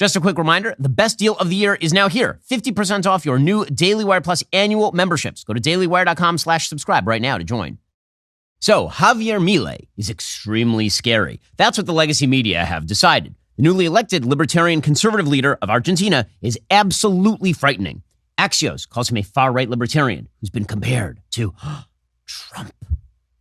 Just a quick reminder, the best deal of the year is now here. 50% off your new Daily Wire Plus annual memberships. Go to dailywire.com/subscribe right now to join. So, Javier Milei is extremely scary. That's what the legacy media have decided. The newly elected libertarian conservative leader of Argentina is absolutely frightening. Axios calls him a far-right libertarian who's been compared to Trump.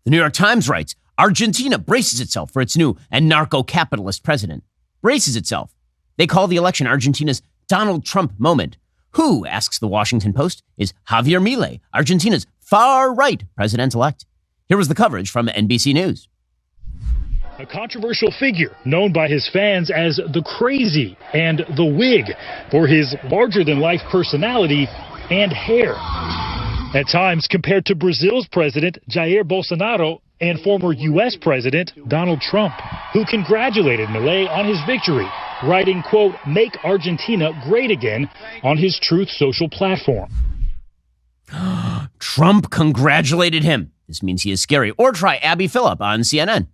The New York Times writes, Argentina braces itself for its new and narco-capitalist president. Braces itself. They call the election Argentina's Donald Trump moment. Who, asks the Washington Post, is Javier Milei, Argentina's far-right president-elect? Here was the coverage from NBC News. A controversial figure known by his fans as the Crazy and the Wig for his larger-than-life personality and hair. At times compared to Brazil's president Jair Bolsonaro and former U.S. President Donald Trump, who congratulated Milei on his victory, writing, quote, "Make Argentina great again" on his Truth Social platform. Trump congratulated him. This means he is scary. Or try Abby Phillip on CNN.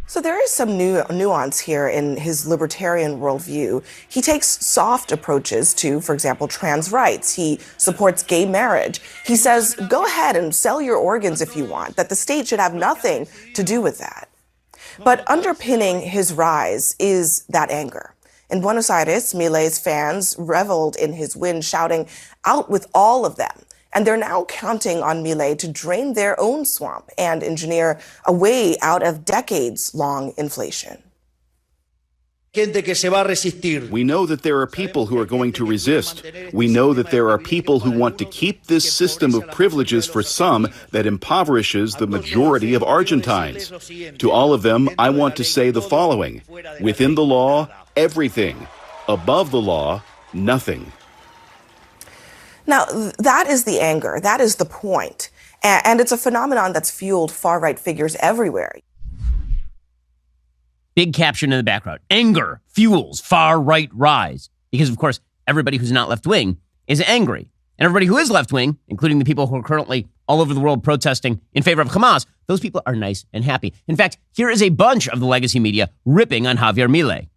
So there is some nuance here in his libertarian worldview. He takes soft approaches to, for example, trans rights. He supports gay marriage. He says, go ahead and sell your organs if you want, that the state should have nothing to do with that. But underpinning his rise is that anger. In Buenos Aires, Milei's fans reveled in his win, shouting, "Out with all of them." And they're now counting on Milei to drain their own swamp and engineer a way out of decades-long inflation. We know that there are people who are going to resist. We know that there are people who want to keep this system of privileges for some that impoverishes the majority of Argentines. To all of them, I want to say the following. Within the law, everything. Above the law, nothing. Now, that is the anger. That is the point. And it's a phenomenon that's fueled far-right figures everywhere. Big caption in the background. Anger fuels far-right rise. Because, of course, everybody who's not left-wing is angry. And everybody who is left-wing, including the people who are currently all over the world protesting in favor of Hamas, those people are nice and happy. In fact, here is a bunch of the legacy media ripping on Javier Milei.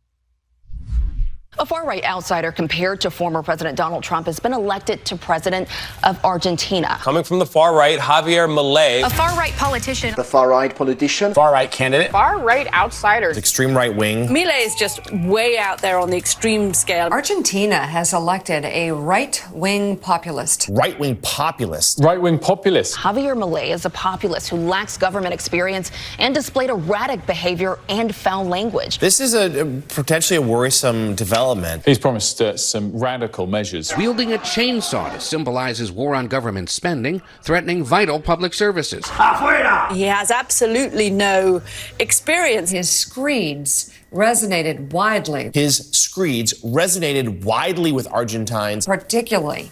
A far-right outsider compared to former President Donald Trump has been elected to president of Argentina. Coming from the far right, Javier Milei. A far-right politician. The far-right politician. Far-right candidate. Far-right outsider. Extreme right-wing. Milei is just way out there on the extreme scale. Argentina has elected a right-wing populist. Right-wing populist. Right-wing populist. Javier Milei is a populist who lacks government experience and displayed erratic behavior and foul language. This is potentially a worrisome development. He's promised some radical measures. Wielding a chainsaw to symbolize his war on government spending, threatening vital public services. He has absolutely no experience. His screeds resonated widely. His screeds resonated widely with Argentines, particularly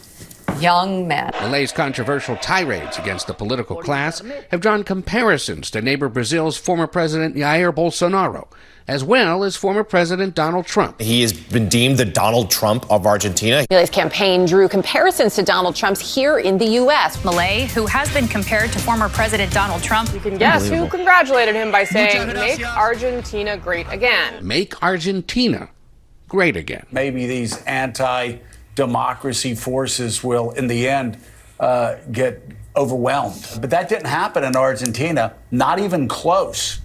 young men. Milei's controversial tirades against the political class have drawn comparisons to neighbor Brazil's former president Jair Bolsonaro, as well as former President Donald Trump. He has been deemed the Donald Trump of Argentina. Milei's campaign drew comparisons to Donald Trump's here in the U.S. Milei, who has been compared to former President Donald Trump. You can guess who congratulated him by saying, "Make Argentina great again." Make Argentina great again. Maybe these anti-democracy forces will, in the end, get overwhelmed. But that didn't happen in Argentina, not even close.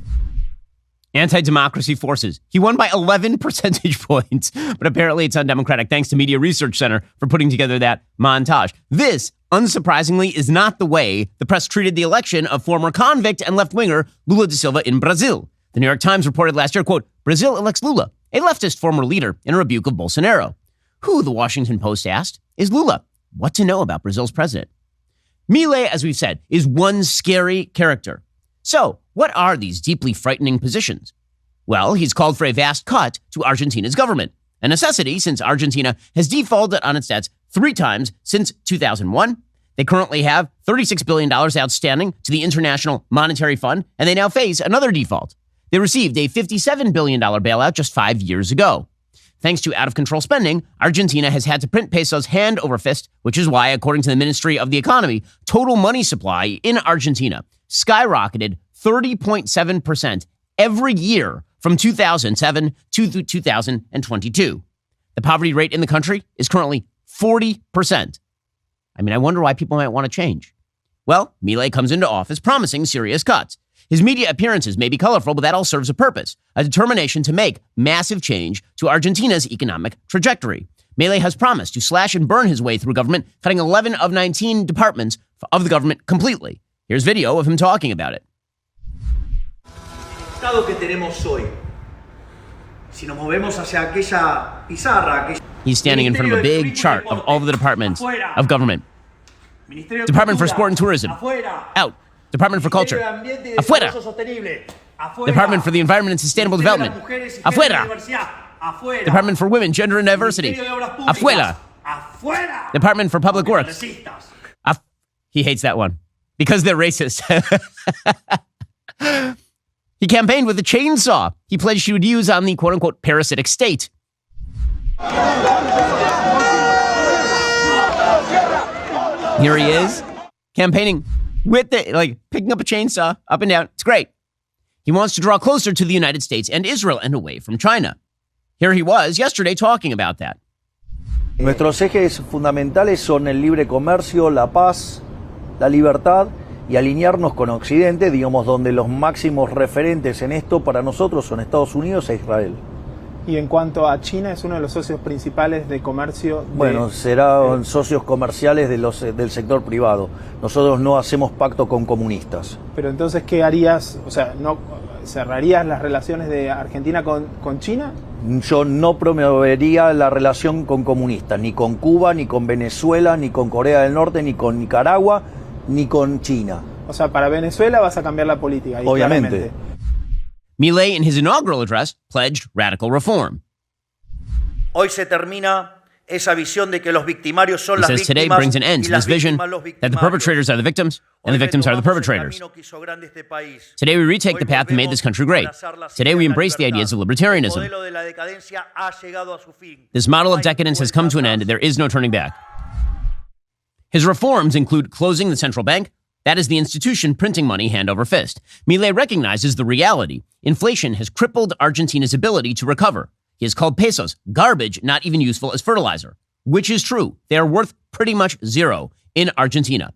Anti-democracy forces. He won by 11 percentage points, but apparently it's undemocratic. Thanks to Media Research Center for putting together that montage. This, unsurprisingly, is not the way the press treated the election of former convict and left-winger Lula da Silva in Brazil. The New York Times reported last year, quote, Brazil elects Lula, a leftist former leader, in a rebuke of Bolsonaro. Who, the Washington Post asked, is Lula? What to know about Brazil's president? Milei, as we've said, is one scary character. So, what are these deeply frightening positions? Well, he's called for a vast cut to Argentina's government, a necessity since Argentina has defaulted on its debts 3 times since 2001. They currently have $36 billion outstanding to the International Monetary Fund, and they now face another default. They received a $57 billion bailout just 5 years ago. Thanks to out-of-control spending, Argentina has had to print pesos hand over fist, which is why, according to the Ministry of the Economy, total money supply in Argentina skyrocketed 30.7% every year from 2007 to 2022. The poverty rate in the country is currently 40%. I mean, I wonder why people might want to change. Well, Milei comes into office promising serious cuts. His media appearances may be colorful, but that all serves a purpose, a determination to make massive change to Argentina's economic trajectory. Milei has promised to slash and burn his way through government, cutting 11 of 19 departments of the government completely. Here's video of him talking about it. He's standing in front of a big chart of all of the departments of government. Department for Sport and Tourism, out. Department for Culture, afuera. Department for the Environment and Sustainable Development, afuera. Department for Women, Gender and Diversity, afuera. Department for Public Works. He hates that one because they're racist. He campaigned with a chainsaw he pledged he would use on the quote-unquote parasitic state. Here he is, campaigning with picking up a chainsaw up and down. It's great. He wants to draw closer to the United States and Israel and away from China. Here he was yesterday talking about that. Nuestros ejes fundamentales son el libre comercio, la paz, la libertad y alinearnos con Occidente, digamos, donde los máximos referentes en esto para nosotros son Estados Unidos e Israel. Y en cuanto a China, es uno de los socios principales de comercio. Bueno, serán socios comerciales del sector privado. Nosotros no hacemos pacto con comunistas. Pero entonces, ¿qué harías? O sea, ¿no cerrarías las relaciones de Argentina con China? Yo no promovería la relación con comunistas, ni con Cuba, ni con Venezuela, ni con Corea del Norte, ni con Nicaragua, ni con China. O sea, para Venezuela vas a cambiar la política. Obviamente. Claramente. Milei, in his inaugural address, pledged radical reform. Hoy se termina esa visión de que los victimarios son las víctimas. He says today brings an end to this vision that the perpetrators are the victims and the victims are the perpetrators. Today we retake the path that made this country great. Today we embrace the ideas of libertarianism. This model of decadence has come to an end. There is no turning back. His reforms include closing the central bank. That is the institution printing money hand over fist. Milei recognizes the reality. Inflation has crippled Argentina's ability to recover. He has called pesos garbage, not even useful as fertilizer, which is true. They are worth pretty much zero in Argentina.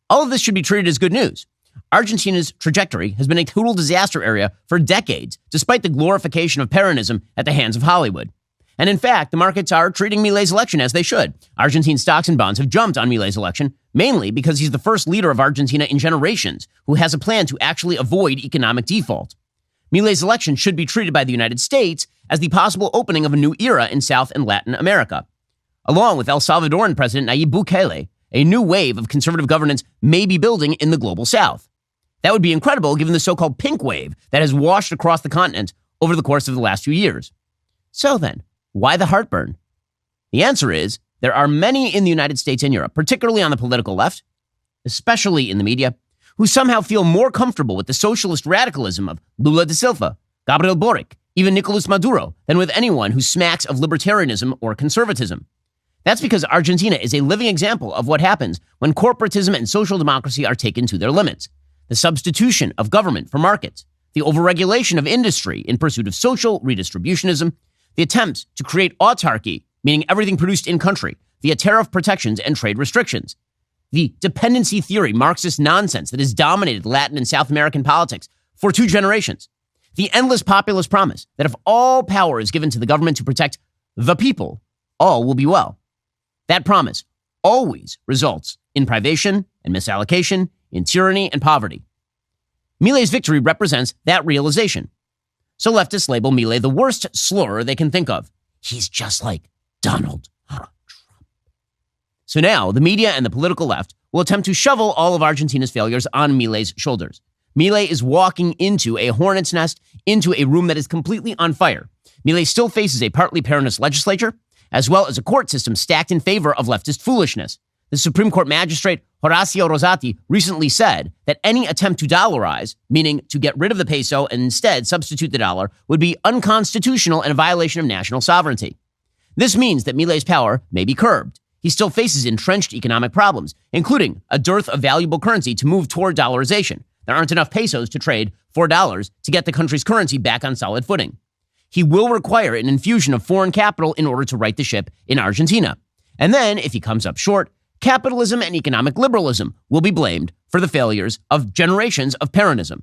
All of this should be treated as good news. Argentina's trajectory has been a total disaster area for decades, despite the glorification of Peronism at the hands of Hollywood. And in fact, the markets are treating Milei's election as they should. Argentine stocks and bonds have jumped on Milei's election, mainly because he's the first leader of Argentina in generations who has a plan to actually avoid economic default. Milei's election should be treated by the United States as the possible opening of a new era in South and Latin America. Along with El Salvadoran President Nayib Bukele, a new wave of conservative governance may be building in the global South. That would be incredible given the so-called pink wave that has washed across the continent over the course of the last few years. So then, why the heartburn? The answer is there are many in the United States and Europe, particularly on the political left, especially in the media, who somehow feel more comfortable with the socialist radicalism of Lula da Silva, Gabriel Boric, even Nicolas Maduro, than with anyone who smacks of libertarianism or conservatism. That's because Argentina is a living example of what happens when corporatism and social democracy are taken to their limits. The substitution of government for markets, the overregulation of industry in pursuit of social redistributionism, the attempts to create autarky, meaning everything produced in country, via tariff protections and trade restrictions, the dependency theory Marxist nonsense that has dominated Latin and South American politics for 2 generations, the endless populist promise that if all power is given to the government to protect the people, all will be well. That promise always results in privation and misallocation, in tyranny and poverty. Milei's victory represents that realization. So leftists label Milei the worst slur they can think of. He's just like Donald Trump. So now the media and the political left will attempt to shovel all of Argentina's failures on Milei's shoulders. Milei is walking into a hornet's nest, into a room that is completely on fire. Milei still faces a partly Peronist legislature, as well as a court system stacked in favor of leftist foolishness. The Supreme Court magistrate Horacio Rosati recently said that any attempt to dollarize, meaning to get rid of the peso and instead substitute the dollar, would be unconstitutional and a violation of national sovereignty. This means that Milei's power may be curbed. He still faces entrenched economic problems, including a dearth of valuable currency to move toward dollarization. there aren't enough pesos to trade for dollars to get the country's currency back on solid footing. He will require an infusion of foreign capital in order to right the ship in Argentina. And then, if he comes up short, capitalism and economic liberalism will be blamed for the failures of generations of Peronism.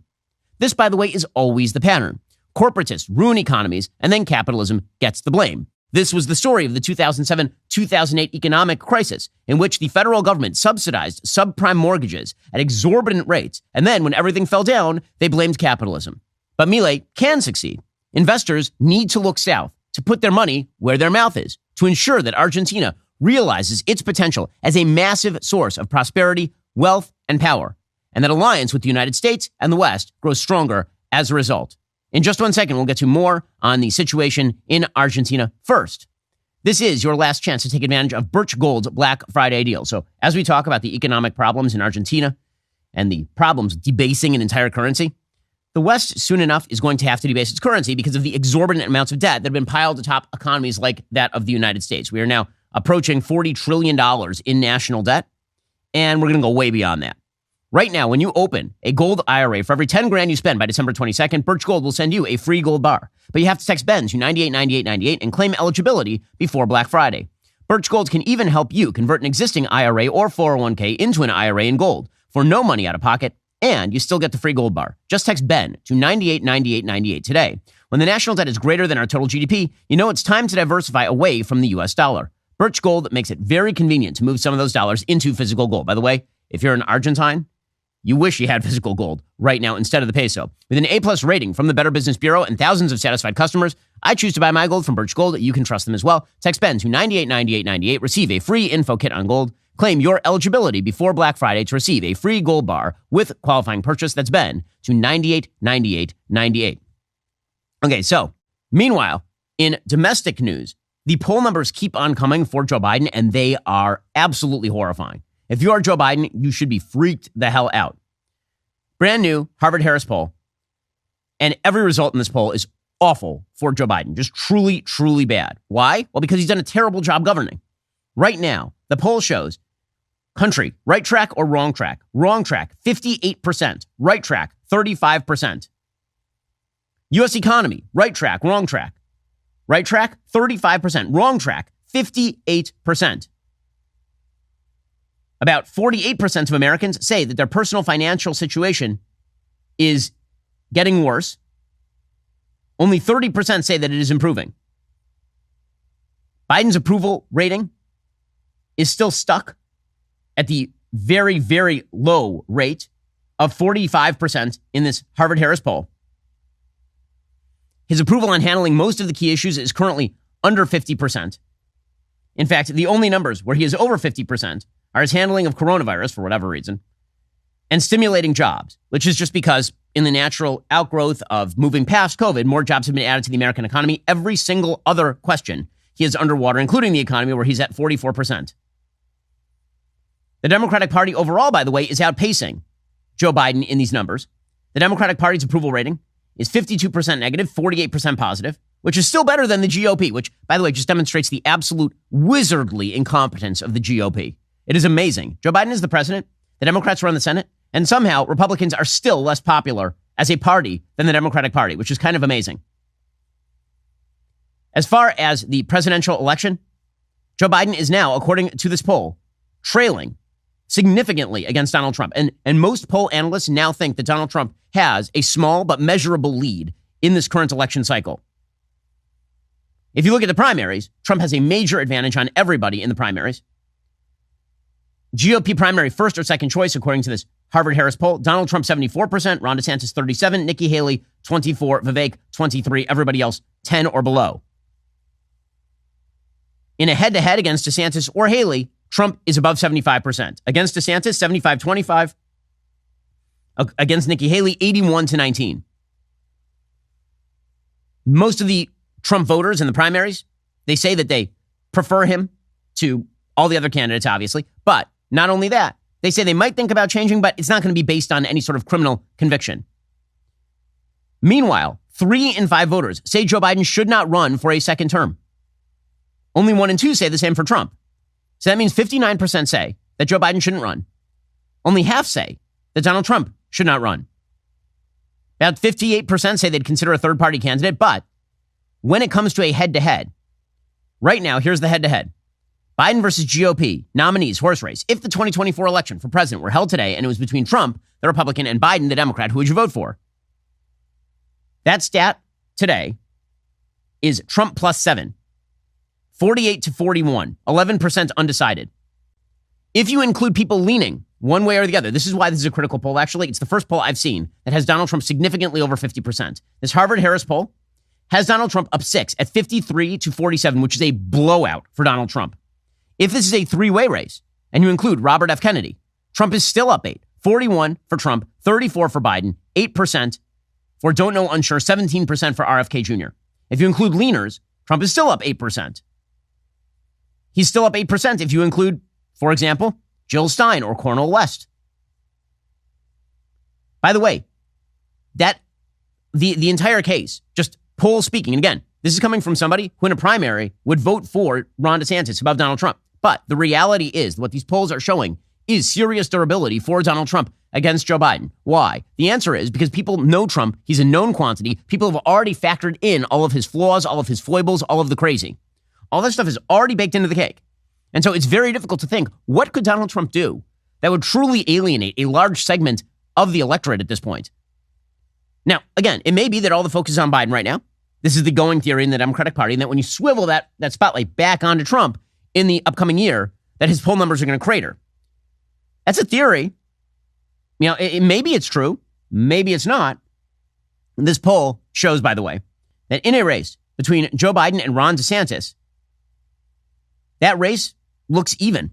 This, by the way, is always the pattern. Corporatists ruin economies, and then capitalism gets the blame. This was the story of the 2007-2008 economic crisis, in which the federal government subsidized subprime mortgages at exorbitant rates, and then when everything fell down, they blamed capitalism. But Milei can succeed. Investors need to look south, to put their money where their mouth is, to ensure that Argentina realizes its potential as a massive source of prosperity, wealth, and power, and that alliance with the United States and the West grows stronger as a result. In just 1 second, we'll get to more on the situation in Argentina. First, this is your last chance to take advantage of Birch Gold's Black Friday deal. So as we talk about the economic problems in Argentina and the problems debasing an entire currency, the West soon enough is going to have to debase its currency because of the exorbitant amounts of debt that have been piled atop economies like that of the United States. We are now approaching $40 trillion in national debt, and we're going to go way beyond that. Right now, when you open a gold IRA, for every 10 grand you spend by December 22nd, Birch Gold will send you a free gold bar. But you have to text BEN to 989898 and claim eligibility before Black Friday. Birch Gold can even help you convert an existing IRA or 401k into an IRA in gold for no money out of pocket, and you still get the free gold bar. Just text BEN to 989898 today. When the national debt is greater than our total GDP, you know it's time to diversify away from the U.S. dollar. Birch Gold makes it very convenient to move some of those dollars into physical gold. By the way, if you're an Argentine, you wish you had physical gold right now instead of the peso. With an A+ rating from the Better Business Bureau and thousands of satisfied customers, I choose to buy my gold from Birch Gold. You can trust them as well. Text BEN to 989898. Receive a free info kit on gold. Claim your eligibility before Black Friday to receive a free gold bar with qualifying purchase. That's BEN to 989898. Okay, so meanwhile, in domestic news, the poll numbers keep on coming for Joe Biden, and they are absolutely horrifying. If you are Joe Biden, you should be freaked the hell out. Brand new Harvard-Harris poll, and every result in this poll is awful for Joe Biden. Just truly, truly bad. Why? Well, because he's done a terrible job governing. Right now, the poll shows country, right track or wrong track? Wrong track, 58%. Right track, 35%. U.S. economy, right track, wrong track. Right track, 35%. Wrong track, 58%. About 48% of Americans say that their personal financial situation is getting worse. Only 30% say that it is improving. Biden's approval rating is still stuck at the very, very low rate of 45% in this Harvard-Harris poll. His approval on handling most of the key issues is currently under 50%. In fact, the only numbers where he is over 50% are his handling of coronavirus, for whatever reason, and stimulating jobs, which is just because in the natural outgrowth of moving past COVID, more jobs have been added to the American economy. Every single other question, he is underwater, including the economy, where he's at 44%. The Democratic Party overall, by the way, is outpacing Joe Biden in these numbers. The Democratic Party's approval rating is 52% negative, 48% positive, which is still better than the GOP, which, by the way, just demonstrates the absolute wizardly incompetence of the GOP. It is amazing. Joe Biden is the president, the Democrats run the Senate, and somehow Republicans are still less popular as a party than the Democratic Party, which is kind of amazing. As far as the presidential election, Joe Biden is now, according to this poll, trailing significantly against Donald Trump. And most poll analysts now think that Donald Trump has a small but measurable lead in this current election cycle. If you look at the primaries, Trump has a major advantage on everybody in the primaries. GOP primary first or second choice, according to this Harvard-Harris poll, Donald Trump 74%, Ron DeSantis 37%, Nikki Haley 24%, Vivek 23%, everybody else 10 or below. In a head-to-head against DeSantis or Haley, Trump is above 75%. Against DeSantis, 75-25. Against Nikki Haley, 81-19. Most of the Trump voters in the primaries, they say that they prefer him to all the other candidates, obviously. But not only that, they say they might think about changing, but it's not going to be based on any sort of criminal conviction. Meanwhile, 3 in 5 voters say Joe Biden should not run for a second term. Only 1 in 2 say the same for Trump. So that means 59% say that Joe Biden shouldn't run. Only half say that Donald Trump should not run. About 58% say they'd consider a third-party candidate, but when it comes to a head-to-head, right now, here's the head-to-head. Biden versus GOP, nominees, horse race. If the 2024 election for president were held today and it was between Trump, the Republican, and Biden, the Democrat, who would you vote for? That stat today is Trump plus 7, 48 to 41, 11% undecided. If you include people leaning one way or the other, this is why this is a critical poll. Actually, it's the first poll I've seen that has Donald Trump significantly over 50%. This Harvard-Harris poll has Donald Trump up 6 at 53 to 47, which is a blowout for Donald Trump. If this is a three-way race, and you include Robert F. Kennedy, Trump is still up 8, 41 for Trump, 34 for Biden, 8% for don't know, unsure, 17% for RFK Jr. If you include leaners, Trump is still up 8%. He's still up 8% if you include, for example, Jill Stein or Cornel West. By the way, that the entire case, just poll speaking, and again, this is coming from somebody who in a primary would vote for Ron DeSantis above Donald Trump. But the reality is what these polls are showing is serious durability for Donald Trump against Joe Biden. Why? The answer is because people know Trump. He's a known quantity. People have already factored in all of his flaws, all of his foibles, all of the crazy. All that stuff is already baked into the cake. And so it's very difficult to think, what could Donald Trump do that would truly alienate a large segment of the electorate at this point? Now, again, it may be that all the focus is on Biden right now. This is the going theory in the Democratic Party, and that when you swivel that spotlight back onto Trump in the upcoming year, that his poll numbers are going to crater. That's a theory. You know, maybe it's true. Maybe it's not. This poll shows, by the way, that in a race between Joe Biden and Ron DeSantis, that race looks even,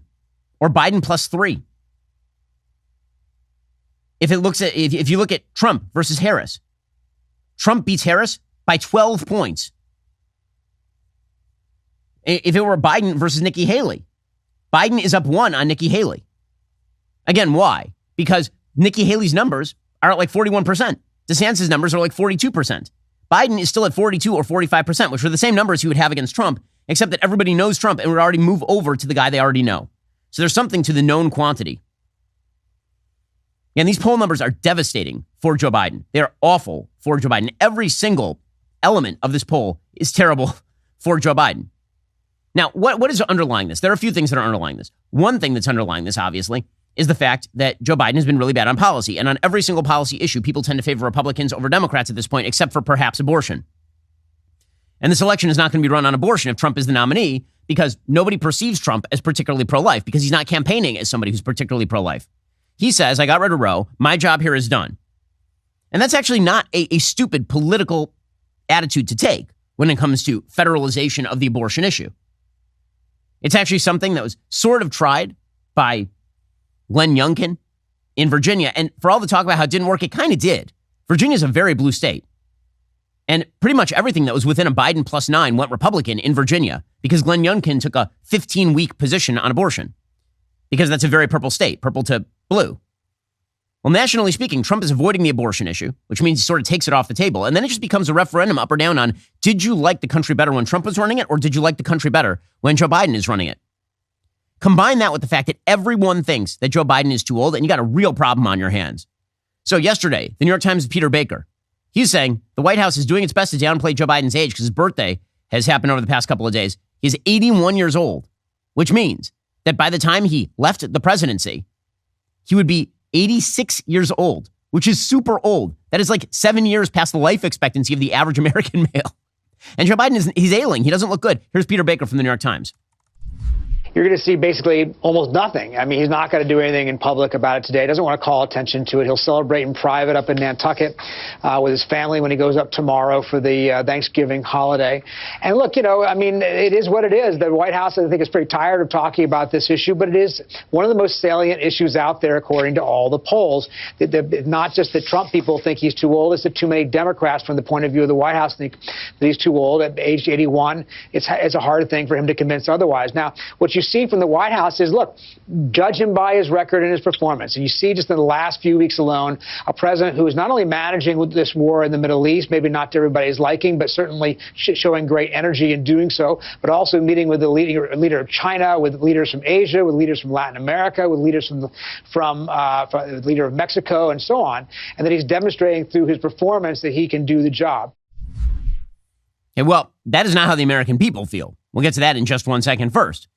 or Biden plus 3. If you look at Trump versus Harris, Trump beats Harris by 12 points. If it were Biden versus Nikki Haley, Biden is up 1 on Nikki Haley. Again, why? Because Nikki Haley's numbers are at like 41%. DeSantis' numbers are like 42%. Biden is still at 42 or 45%, which are the same numbers he would have against Trump, except that everybody knows Trump and would already move over to the guy they already know. So there's something to the known quantity. And these poll numbers are devastating for Joe Biden. They are awful for Joe Biden. Every single element of this poll is terrible for Joe Biden. Now, what is underlying this? There are a few things that are underlying this. One thing that's underlying this, obviously, is the fact that Joe Biden has been really bad on policy. And on every single policy issue, people tend to favor Republicans over Democrats at this point, except for perhaps abortion. And this election is not going to be run on abortion if Trump is the nominee, because nobody perceives Trump as particularly pro-life, because he's not campaigning as somebody who's particularly pro-life. He says, I got rid of Roe. My job here is done. And that's actually not a stupid political attitude to take when it comes to federalization of the abortion issue. It's actually something that was sort of tried by Glenn Youngkin in Virginia. And for all the talk about how it didn't work, it kind of did. Virginia's a very blue state. And pretty much everything that was within a Biden plus 9 went Republican in Virginia because Glenn Youngkin took a 15-week position on abortion. Because that's a very purple state, purple to blue. Well, nationally speaking, Trump is avoiding the abortion issue, which means he sort of takes it off the table. And then it just becomes a referendum up or down on, did you like the country better when Trump was running it, or did you like the country better when Joe Biden is running it? Combine that with the fact that everyone thinks that Joe Biden is too old, and you got a real problem on your hands. So yesterday, the New York Times' Peter Baker, he's saying the White House is doing its best to downplay Joe Biden's age because his birthday has happened over the past couple of days. He's 81 years old, which means that by the time he left the presidency, he would be 86 years old, which is super old. That is like 7 years past the life expectancy of the average American male. And Joe Biden, he's ailing. He doesn't look good. Here's Peter Baker from the New York Times. You're going to see basically almost nothing. I mean, he's not going to do anything in public about it today. He doesn't want to call attention to it. He'll celebrate in private up in Nantucket with his family when he goes up tomorrow for the Thanksgiving holiday. And look, you know, I mean, it is what it is. The White House, I think, is pretty tired of talking about this issue, but it is one of the most salient issues out there, according to all the polls. Not just that Trump people think he's too old, it's that too many Democrats, from the point of view of the White House, think that he's too old. At age 81, it's a hard thing for him to convince otherwise. Now, what you you see from the White House is, look, judge him by his record and his performance. And you see just in the last few weeks alone, a president who is not only managing with this war in the Middle East, maybe not to everybody's liking, but certainly showing great energy in doing so, but also meeting with the leader of China, with leaders from Asia, with leaders from Latin America, with leaders from the leader of Mexico, and so on, and that he's demonstrating through his performance that he can do the job. Okay, well, that is not how the American people feel. We'll get to that in just 1 second. First,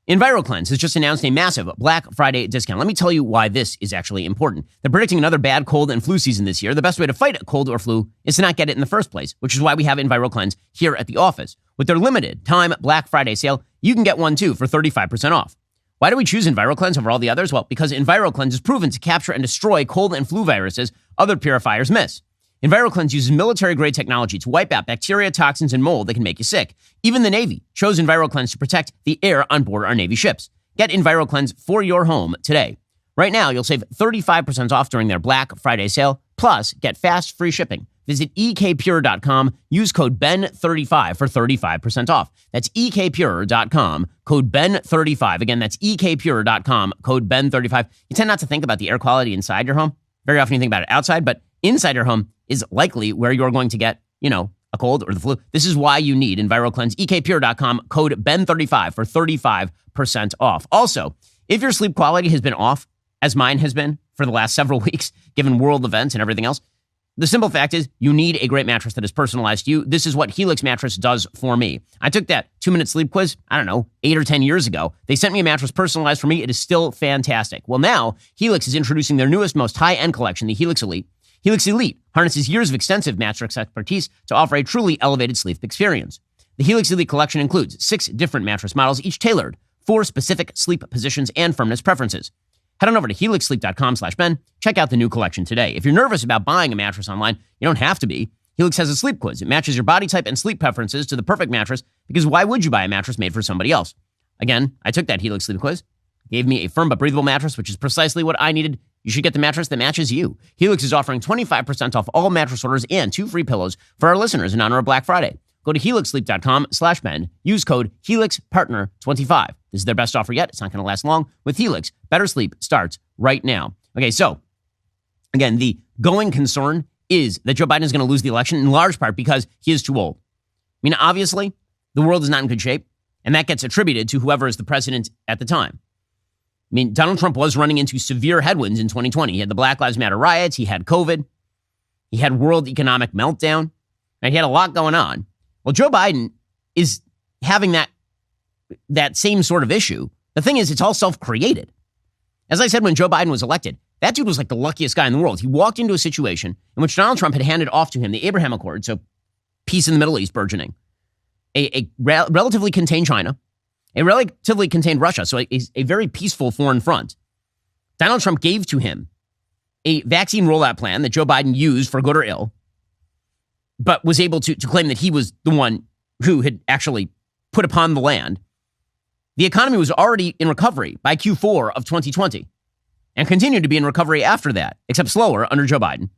EnviroCleanse has just announced a massive Black Friday discount. Let me tell you why this is actually important. They're predicting another bad cold and flu season this year. The best way to fight a cold or flu is to not get it in the first place, which is why we have EnviroCleanse here at the office. With their limited time Black Friday sale, you can get one too for 35% off. Why do we choose EnviroCleanse over all the others? Well, because EnviroCleanse is proven to capture and destroy cold and flu viruses other purifiers miss. EnviroCleanse uses military-grade technology to wipe out bacteria, toxins, and mold that can make you sick. Even the Navy chose EnviroCleanse to protect the air on board our Navy ships. Get EnviroCleanse for your home today. Right now, you'll save 35% off during their Black Friday sale, plus get fast, free shipping. Visit ekpure.com, use code BEN35 for 35% off. That's ekpure.com, code BEN35. Again, that's ekpure.com, code BEN35. You tend not to think about the air quality inside your home. Very often you think about it outside, but inside your home is likely where you're going to get, a cold or the flu. This is why you need EnviroCleanse. ekpure.com, code BEN35 for 35% off. Also, if your sleep quality has been off, as mine has been for the last several weeks, given world events and everything else, the simple fact is you need a great mattress that is personalized to you. This is what Helix mattress does for me. I took that 2-minute sleep quiz, 8 or 10 years ago. They sent me a mattress personalized for me. It is still fantastic. Well, now Helix is introducing their newest, most high-end collection, the Helix Elite. Helix Elite harnesses years of extensive mattress expertise to offer a truly elevated sleep experience. The Helix Elite collection includes 6 different mattress models, each tailored for specific sleep positions and firmness preferences. Head on over to helixsleep.com/Ben. Check out the new collection today. If you're nervous about buying a mattress online, you don't have to be. Helix has a sleep quiz. It matches your body type and sleep preferences to the perfect mattress, because why would you buy a mattress made for somebody else? Again, I took that Helix sleep quiz. It gave me a firm but breathable mattress, which is precisely what I needed. You should get the mattress that matches you. Helix is offering 25% off all mattress orders and 2 free pillows for our listeners in honor of Black Friday. Go to helixsleep.com/Ben. Use code HelixPartner25. This is their best offer yet. It's not going to last long. With Helix, better sleep starts right now. Okay, so again, the going concern is that Joe Biden is going to lose the election in large part because he is too old. I mean, obviously, the world is not in good shape, and that gets attributed to whoever is the president at the time. I mean, Donald Trump was running into severe headwinds in 2020. He had the Black Lives Matter riots. He had COVID. He had world economic meltdown. And he had a lot going on. Well, Joe Biden is having that same sort of issue. The thing is, it's all self-created. As I said, when Joe Biden was elected, that dude was like the luckiest guy in the world. He walked into a situation in which Donald Trump had handed off to him the Abraham Accords, so peace in the Middle East burgeoning, a relatively contained China, a relatively contained Russia, so a very peaceful foreign front. Donald Trump gave to him a vaccine rollout plan that Joe Biden used for good or ill, but was able to claim that he was the one who had actually put upon the land. The economy was already in recovery by Q4 of 2020 and continued to be in recovery after that, except slower under Joe Biden.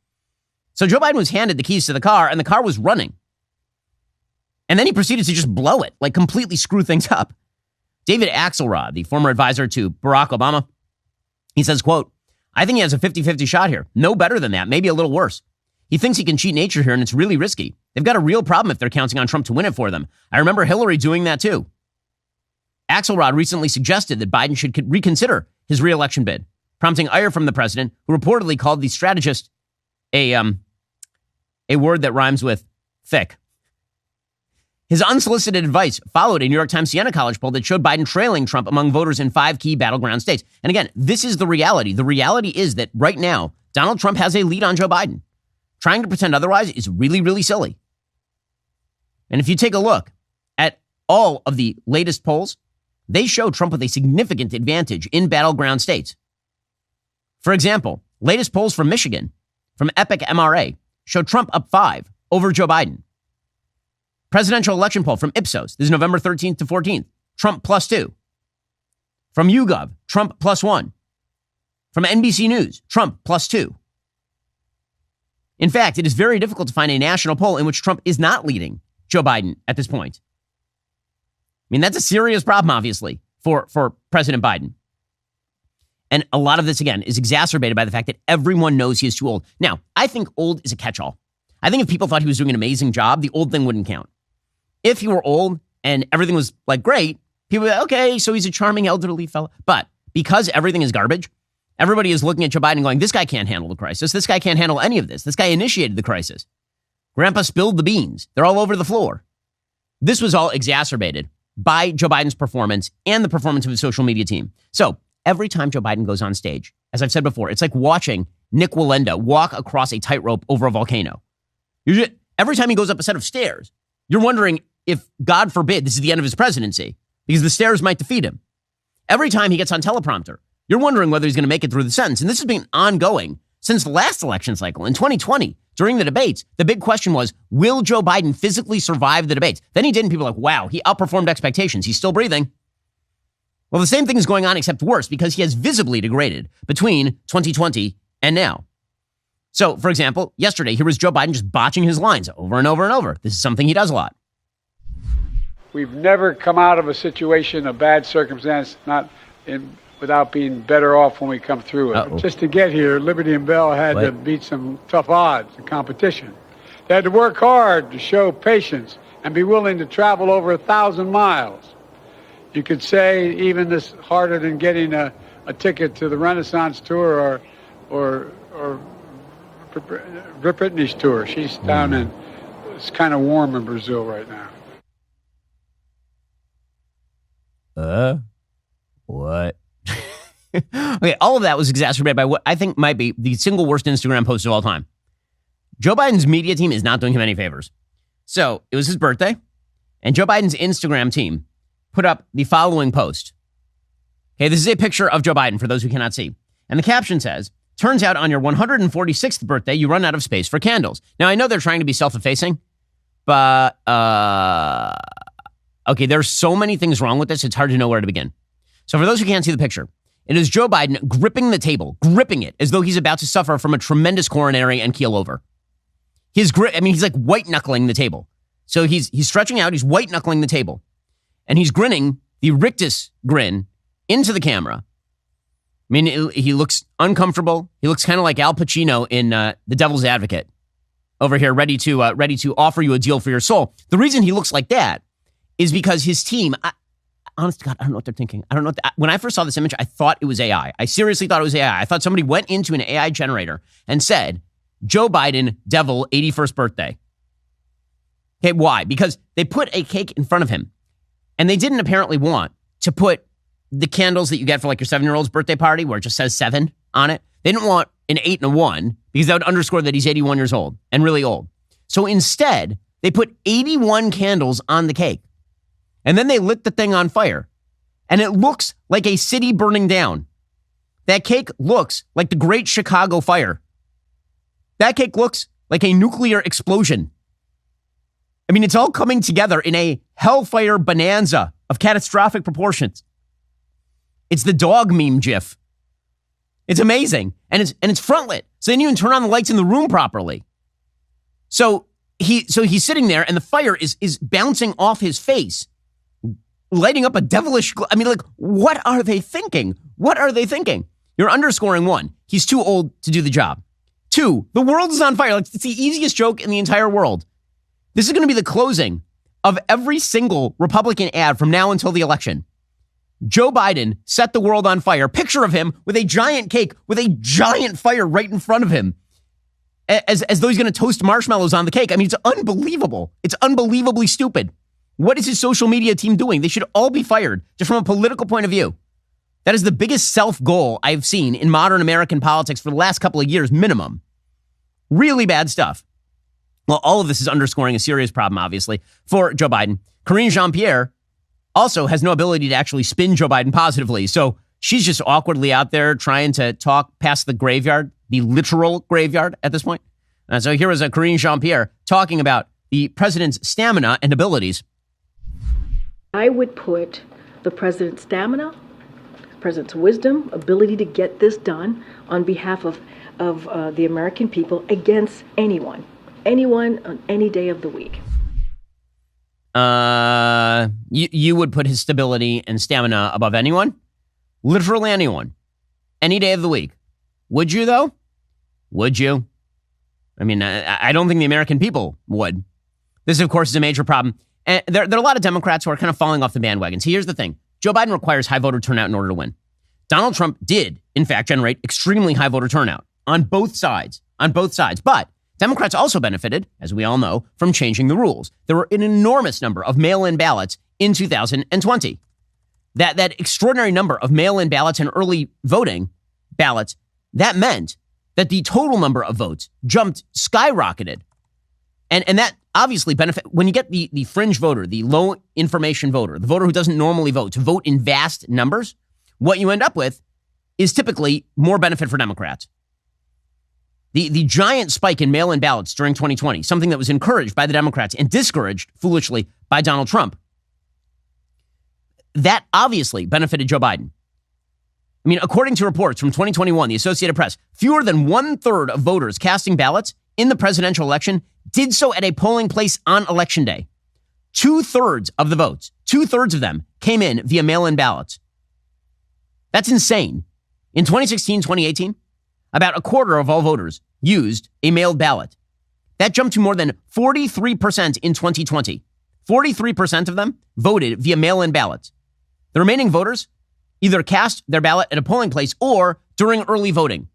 So Joe Biden was handed the keys to the car, and the car was running. And then he proceeded to just blow it, like completely screw things up. David Axelrod, the former advisor to Barack Obama, he says, quote, "I think he has a 50-50 shot here. No better than that, maybe a little worse. He thinks he can cheat nature here, and it's really risky. They've got a real problem if they're counting on Trump to win it for them. I remember Hillary doing that too." Axelrod recently suggested that Biden should reconsider his re-election bid, prompting ire from the president, who reportedly called the strategist a word that rhymes with thick. His unsolicited advice followed a New York Times Siena College poll that showed Biden trailing Trump among voters in 5 key battleground states. And again, this is the reality. The reality is that right now, Donald Trump has a lead on Joe Biden. Trying to pretend otherwise is really, really silly. And if you take a look at all of the latest polls, they show Trump with a significant advantage in battleground states. For example, latest polls from Michigan, from Epic MRA, show Trump up 5 over Joe Biden. Presidential election poll from Ipsos, this is November 13th to 14th, Trump +2. From YouGov, Trump +1. From NBC News, Trump +2. In fact, it is very difficult to find a national poll in which Trump is not leading Joe Biden at this point. I mean, that's a serious problem, obviously. for President Biden. And a lot of this, again, is exacerbated by the fact that everyone knows he is too old. Now, I think old is a catch-all. I think if people thought he was doing an amazing job, the old thing wouldn't count. If he were old and everything was like great, people would be like, okay, so he's a charming elderly fellow. But because everything is garbage, everybody is looking at Joe Biden going, this guy can't handle the crisis. This guy can't handle any of this. This guy initiated the crisis. Grandpa spilled the beans. They're all over the floor. This was all exacerbated by Joe Biden's performance and the performance of his social media team. So every time Joe Biden goes on stage, as I've said before, it's like watching Nick Wallenda walk across a tightrope over a volcano. Every time he goes up a set of stairs, you're wondering if, God forbid, this is the end of his presidency, because the stairs might defeat him. Every time he gets on teleprompter, you're wondering whether he's going to make it through the sentence. And this has been ongoing since the last election cycle. In 2020, during the debates, the big question was, will Joe Biden physically survive the debates? Then he did, and people were like, wow, he outperformed expectations. He's still breathing. Well, the same thing is going on, except worse, because he has visibly degraded between 2020 and now. So, for example, yesterday, here was Joe Biden just botching his lines over and over and over. This is something he does a lot. We've never come out of a situation, a bad circumstance, without being better off when we come through it. Uh-oh. Just to get here, Liberty and Bell had to beat some tough odds in competition. They had to work hard to show patience and be willing to travel over 1,000 miles. You could say even this harder than getting a ticket to the Renaissance tour or Britney's tour. She's down in, it's kind of warm in Brazil right now. What? Okay, all of that was exacerbated by what I think might be the single worst Instagram post of all time. Joe Biden's media team is not doing him any favors. So it was his birthday, and Joe Biden's Instagram team put up the following post. Okay, this is a picture of Joe Biden for those who cannot see. And the caption says, turns out on your 146th birthday, you run out of space for candles. Now, I know they're trying to be self-effacing, but, okay, there's so many things wrong with this, it's hard to know where to begin. So for those who can't see the picture, it is Joe Biden gripping the table, gripping it as though he's about to suffer from a tremendous coronary and keel over. His grip, I mean, he's like white-knuckling the table. So he's stretching out, he's white-knuckling the table, and he's grinning the rictus grin into the camera. I mean, he looks uncomfortable. He looks kind of like Al Pacino in The Devil's Advocate over here, ready to offer you a deal for your soul. The reason he looks like that is because his team, honest to God, I don't know what they're thinking. I don't know. When I first saw this image, I thought it was AI. I seriously thought it was AI. I thought somebody went into an AI generator and said, Joe Biden, devil, 81st birthday. Okay, why? Because they put a cake in front of him, and they didn't apparently want to put the candles that you get for like your 7-year-old's birthday party where it just says 7 on it. They didn't want an 8 and a 1 because that would underscore that he's 81 years old and really old. So instead, they put 81 candles on the cake. And then they lit the thing on fire. And it looks like a city burning down. That cake looks like the Great Chicago Fire. That cake looks like a nuclear explosion. I mean, it's all coming together in a hellfire bonanza of catastrophic proportions. It's the dog meme gif. It's amazing. And it's front lit. So they didn't even turn on the lights in the room properly. So he's sitting there and the fire is bouncing off his face, lighting up a devilish, I mean, like, what are they thinking? What are they thinking? You're underscoring 1, he's too old to do the job. 2, the world is on fire. Like, it's the easiest joke in the entire world. This is going to be the closing of every single Republican ad from now until the election. Joe Biden set the world on fire. Picture of him with a giant cake, with a giant fire right in front of him, as though he's going to toast marshmallows on the cake. I mean, it's unbelievable. It's unbelievably stupid. What is his social media team doing? They should all be fired, just from a political point of view. That is the biggest self-goal I've seen in modern American politics for the last couple of years, minimum. Really bad stuff. Well, all of this is underscoring a serious problem, obviously, for Joe Biden. Karine Jean-Pierre also has no ability to actually spin Joe Biden positively. So she's just awkwardly out there trying to talk past the graveyard, the literal graveyard at this point. So here was Karine Jean-Pierre talking about the president's stamina and abilities. I would put the president's stamina, president's wisdom, ability to get this done on behalf of the American people against anyone on any day of the week. you would put his stability and stamina above anyone? Literally anyone. Any day of the week. Would you, though? Would you? I mean, I don't think the American people would. This, of course, is a major problem. And there are a lot of Democrats who are kind of falling off the bandwagon. So here's the thing. Joe Biden requires high voter turnout in order to win. Donald Trump did, in fact, generate extremely high voter turnout on both sides. But Democrats also benefited, as we all know, from changing the rules. There were an enormous number of mail-in ballots in 2020. That extraordinary number of mail-in ballots and early voting ballots, that meant that the total number of votes skyrocketed. And that obviously benefit when you get the fringe voter, the low information voter, the voter who doesn't normally vote, to vote in vast numbers. What you end up with is typically more benefit for Democrats. The giant spike in mail-in ballots during 2020, something that was encouraged by the Democrats and discouraged, foolishly, by Donald Trump, that obviously benefited Joe Biden. I mean, according to reports from 2021, the Associated Press, fewer than 1/3 of voters casting ballots in the presidential election did so at a polling place on Election Day. 2/3 of the votes, 2/3 of them came in via mail-in ballots. That's insane. In 2016, 2018, about a quarter of all voters used a mailed ballot. That jumped to more than 43% in 2020. 43% of them voted via mail-in ballots. The remaining voters either cast their ballot at a polling place or during early voting.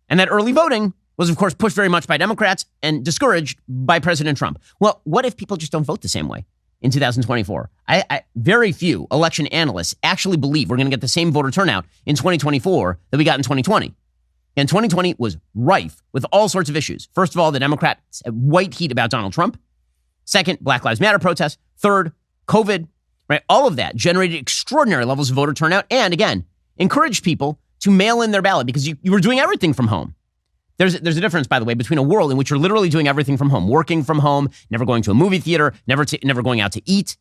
And that early voting was, of course, pushed very much by Democrats and discouraged by President Trump. Well, what if people just don't vote the same way in 2024? Very few election analysts actually believe we're going to get the same voter turnout in 2024 that we got in 2020. And 2020 was rife with all sorts of issues. First of all, the Democrats had white heat about Donald Trump. Second, Black Lives Matter protests. Third, COVID, right? All of that generated extraordinary levels of voter turnout and, again, encouraged people to mail in their ballot because you were doing everything from home. There's a difference, by the way, between a world in which you're literally doing everything from home, working from home, never going to a movie theater, never going out to eat.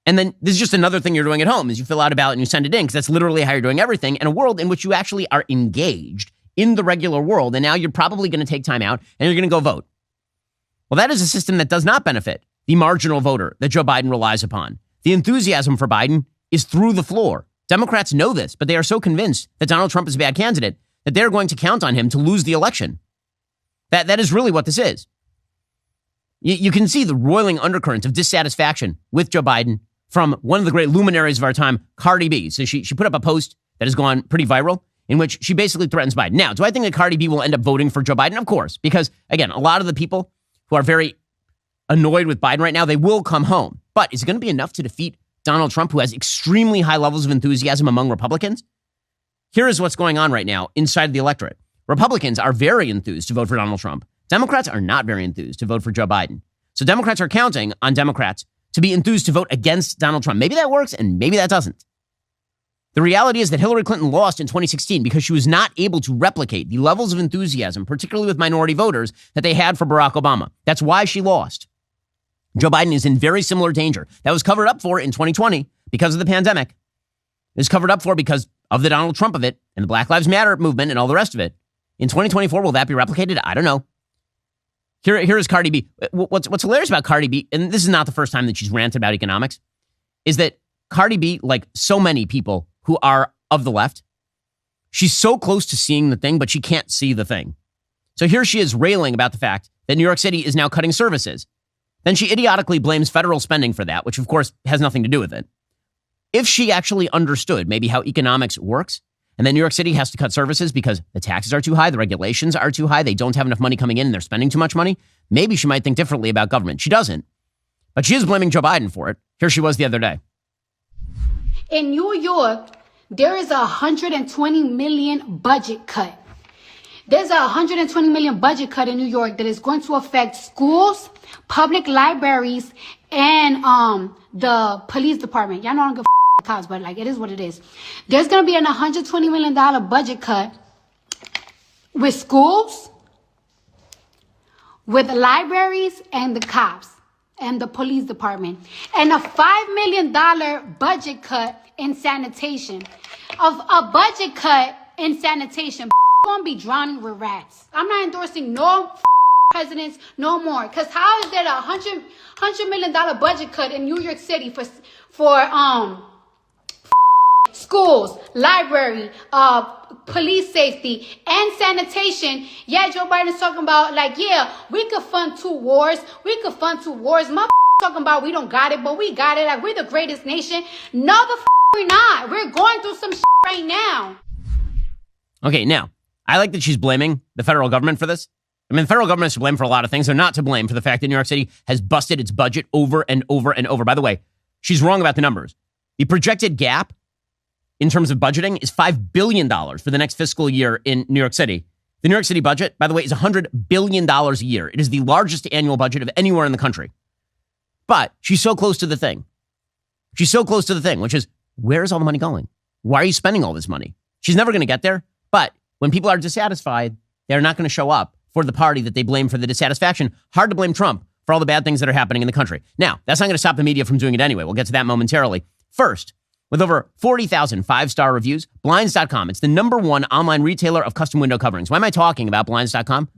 And then this is just another thing you're doing at home is you fill out a ballot and you send it in because that's literally how you're doing everything. And a world in which you actually are engaged in the regular world. And now you're probably going to take time out and you're going to go vote. Well, that is a system that does not benefit the marginal voter that Joe Biden relies upon. The enthusiasm for Biden is through the floor. Democrats know this, but they are so convinced that Donald Trump is a bad candidate that they're going to count on him to lose the election. That is really what this is. You can see the roiling undercurrents of dissatisfaction with Joe Biden from one of the great luminaries of our time, Cardi B. So she put up a post that has gone pretty viral in which she basically threatens Biden. Now, do I think that Cardi B will end up voting for Joe Biden? Of course, because, again, a lot of the people who are very annoyed with Biden right now, they will come home. But is it going to be enough to defeat Donald Trump, who has extremely high levels of enthusiasm among Republicans? Here is what's going on right now inside the electorate. Republicans are very enthused to vote for Donald Trump. Democrats are not very enthused to vote for Joe Biden. So Democrats are counting on Democrats to be enthused to vote against Donald Trump. Maybe that works and maybe that doesn't. The reality is that Hillary Clinton lost in 2016 because she was not able to replicate the levels of enthusiasm, particularly with minority voters, that they had for Barack Obama. That's why she lost. Joe Biden is in very similar danger. That was covered up for in 2020 because of the pandemic. It was covered up for because of the Donald Trump of it and the Black Lives Matter movement and all the rest of it. In 2024, will that be replicated? I don't know. Here is Cardi B. What's hilarious about Cardi B, and this is not the first time that she's ranted about economics, is that Cardi B, like so many people who are of the left, she's so close to seeing the thing, but she can't see the thing. So here she is railing about the fact that New York City is now cutting services. Then she idiotically blames federal spending for that, which of course has nothing to do with it. If she actually understood maybe how economics works, and then New York City has to cut services because the taxes are too high, the regulations are too high, they don't have enough money coming in and they're spending too much money, maybe she might think differently about government. She doesn't. But she is blaming Joe Biden for it. Here she was the other day. In New York, there is a $120 million budget cut. There's a $120 million budget cut in New York that is going to affect schools, public libraries, and the police department. Y'all know I don't give a cops, but like it is what it is. There's going to be an $120 million budget cut with schools, with libraries, and the cops, and the police department. And a $5 million budget cut in sanitation. Of a budget cut in sanitation, gonna be drowning with rats. I'm not endorsing no presidents no more. Because how is there a $100 million budget cut in New York City for schools, library, police safety, and sanitation? Yeah, Joe Biden's talking about, like, yeah, we could fund two wars. My talking about we don't got it, but we got it. Like, we're the greatest nation. No, we're not. We're going through some shit right now. Okay, now, I like that she's blaming the federal government for this. I mean, the federal government is to blame for a lot of things. They're not to blame for the fact that New York City has busted its budget over and over and over. By the way, she's wrong about the numbers. The projected gap in terms of budgeting is $5 billion for the next fiscal year in New York City. The New York City budget, by the way, is $100 billion a year. It is the largest annual budget of anywhere in the country. But she's so close to the thing. She's so close to the thing, which is, where is all the money going? Why are you spending all this money? She's never going to get there. But when people are dissatisfied, they're not going to show up for the party that they blame for the dissatisfaction. Hard to blame Trump for all the bad things that are happening in the country. Now, that's not going to stop the media from doing it anyway. We'll get to that momentarily. First, with over 40,000 five-star reviews, Blinds.com, it's the #1 online retailer of custom window coverings. Why am I talking about Blinds.com?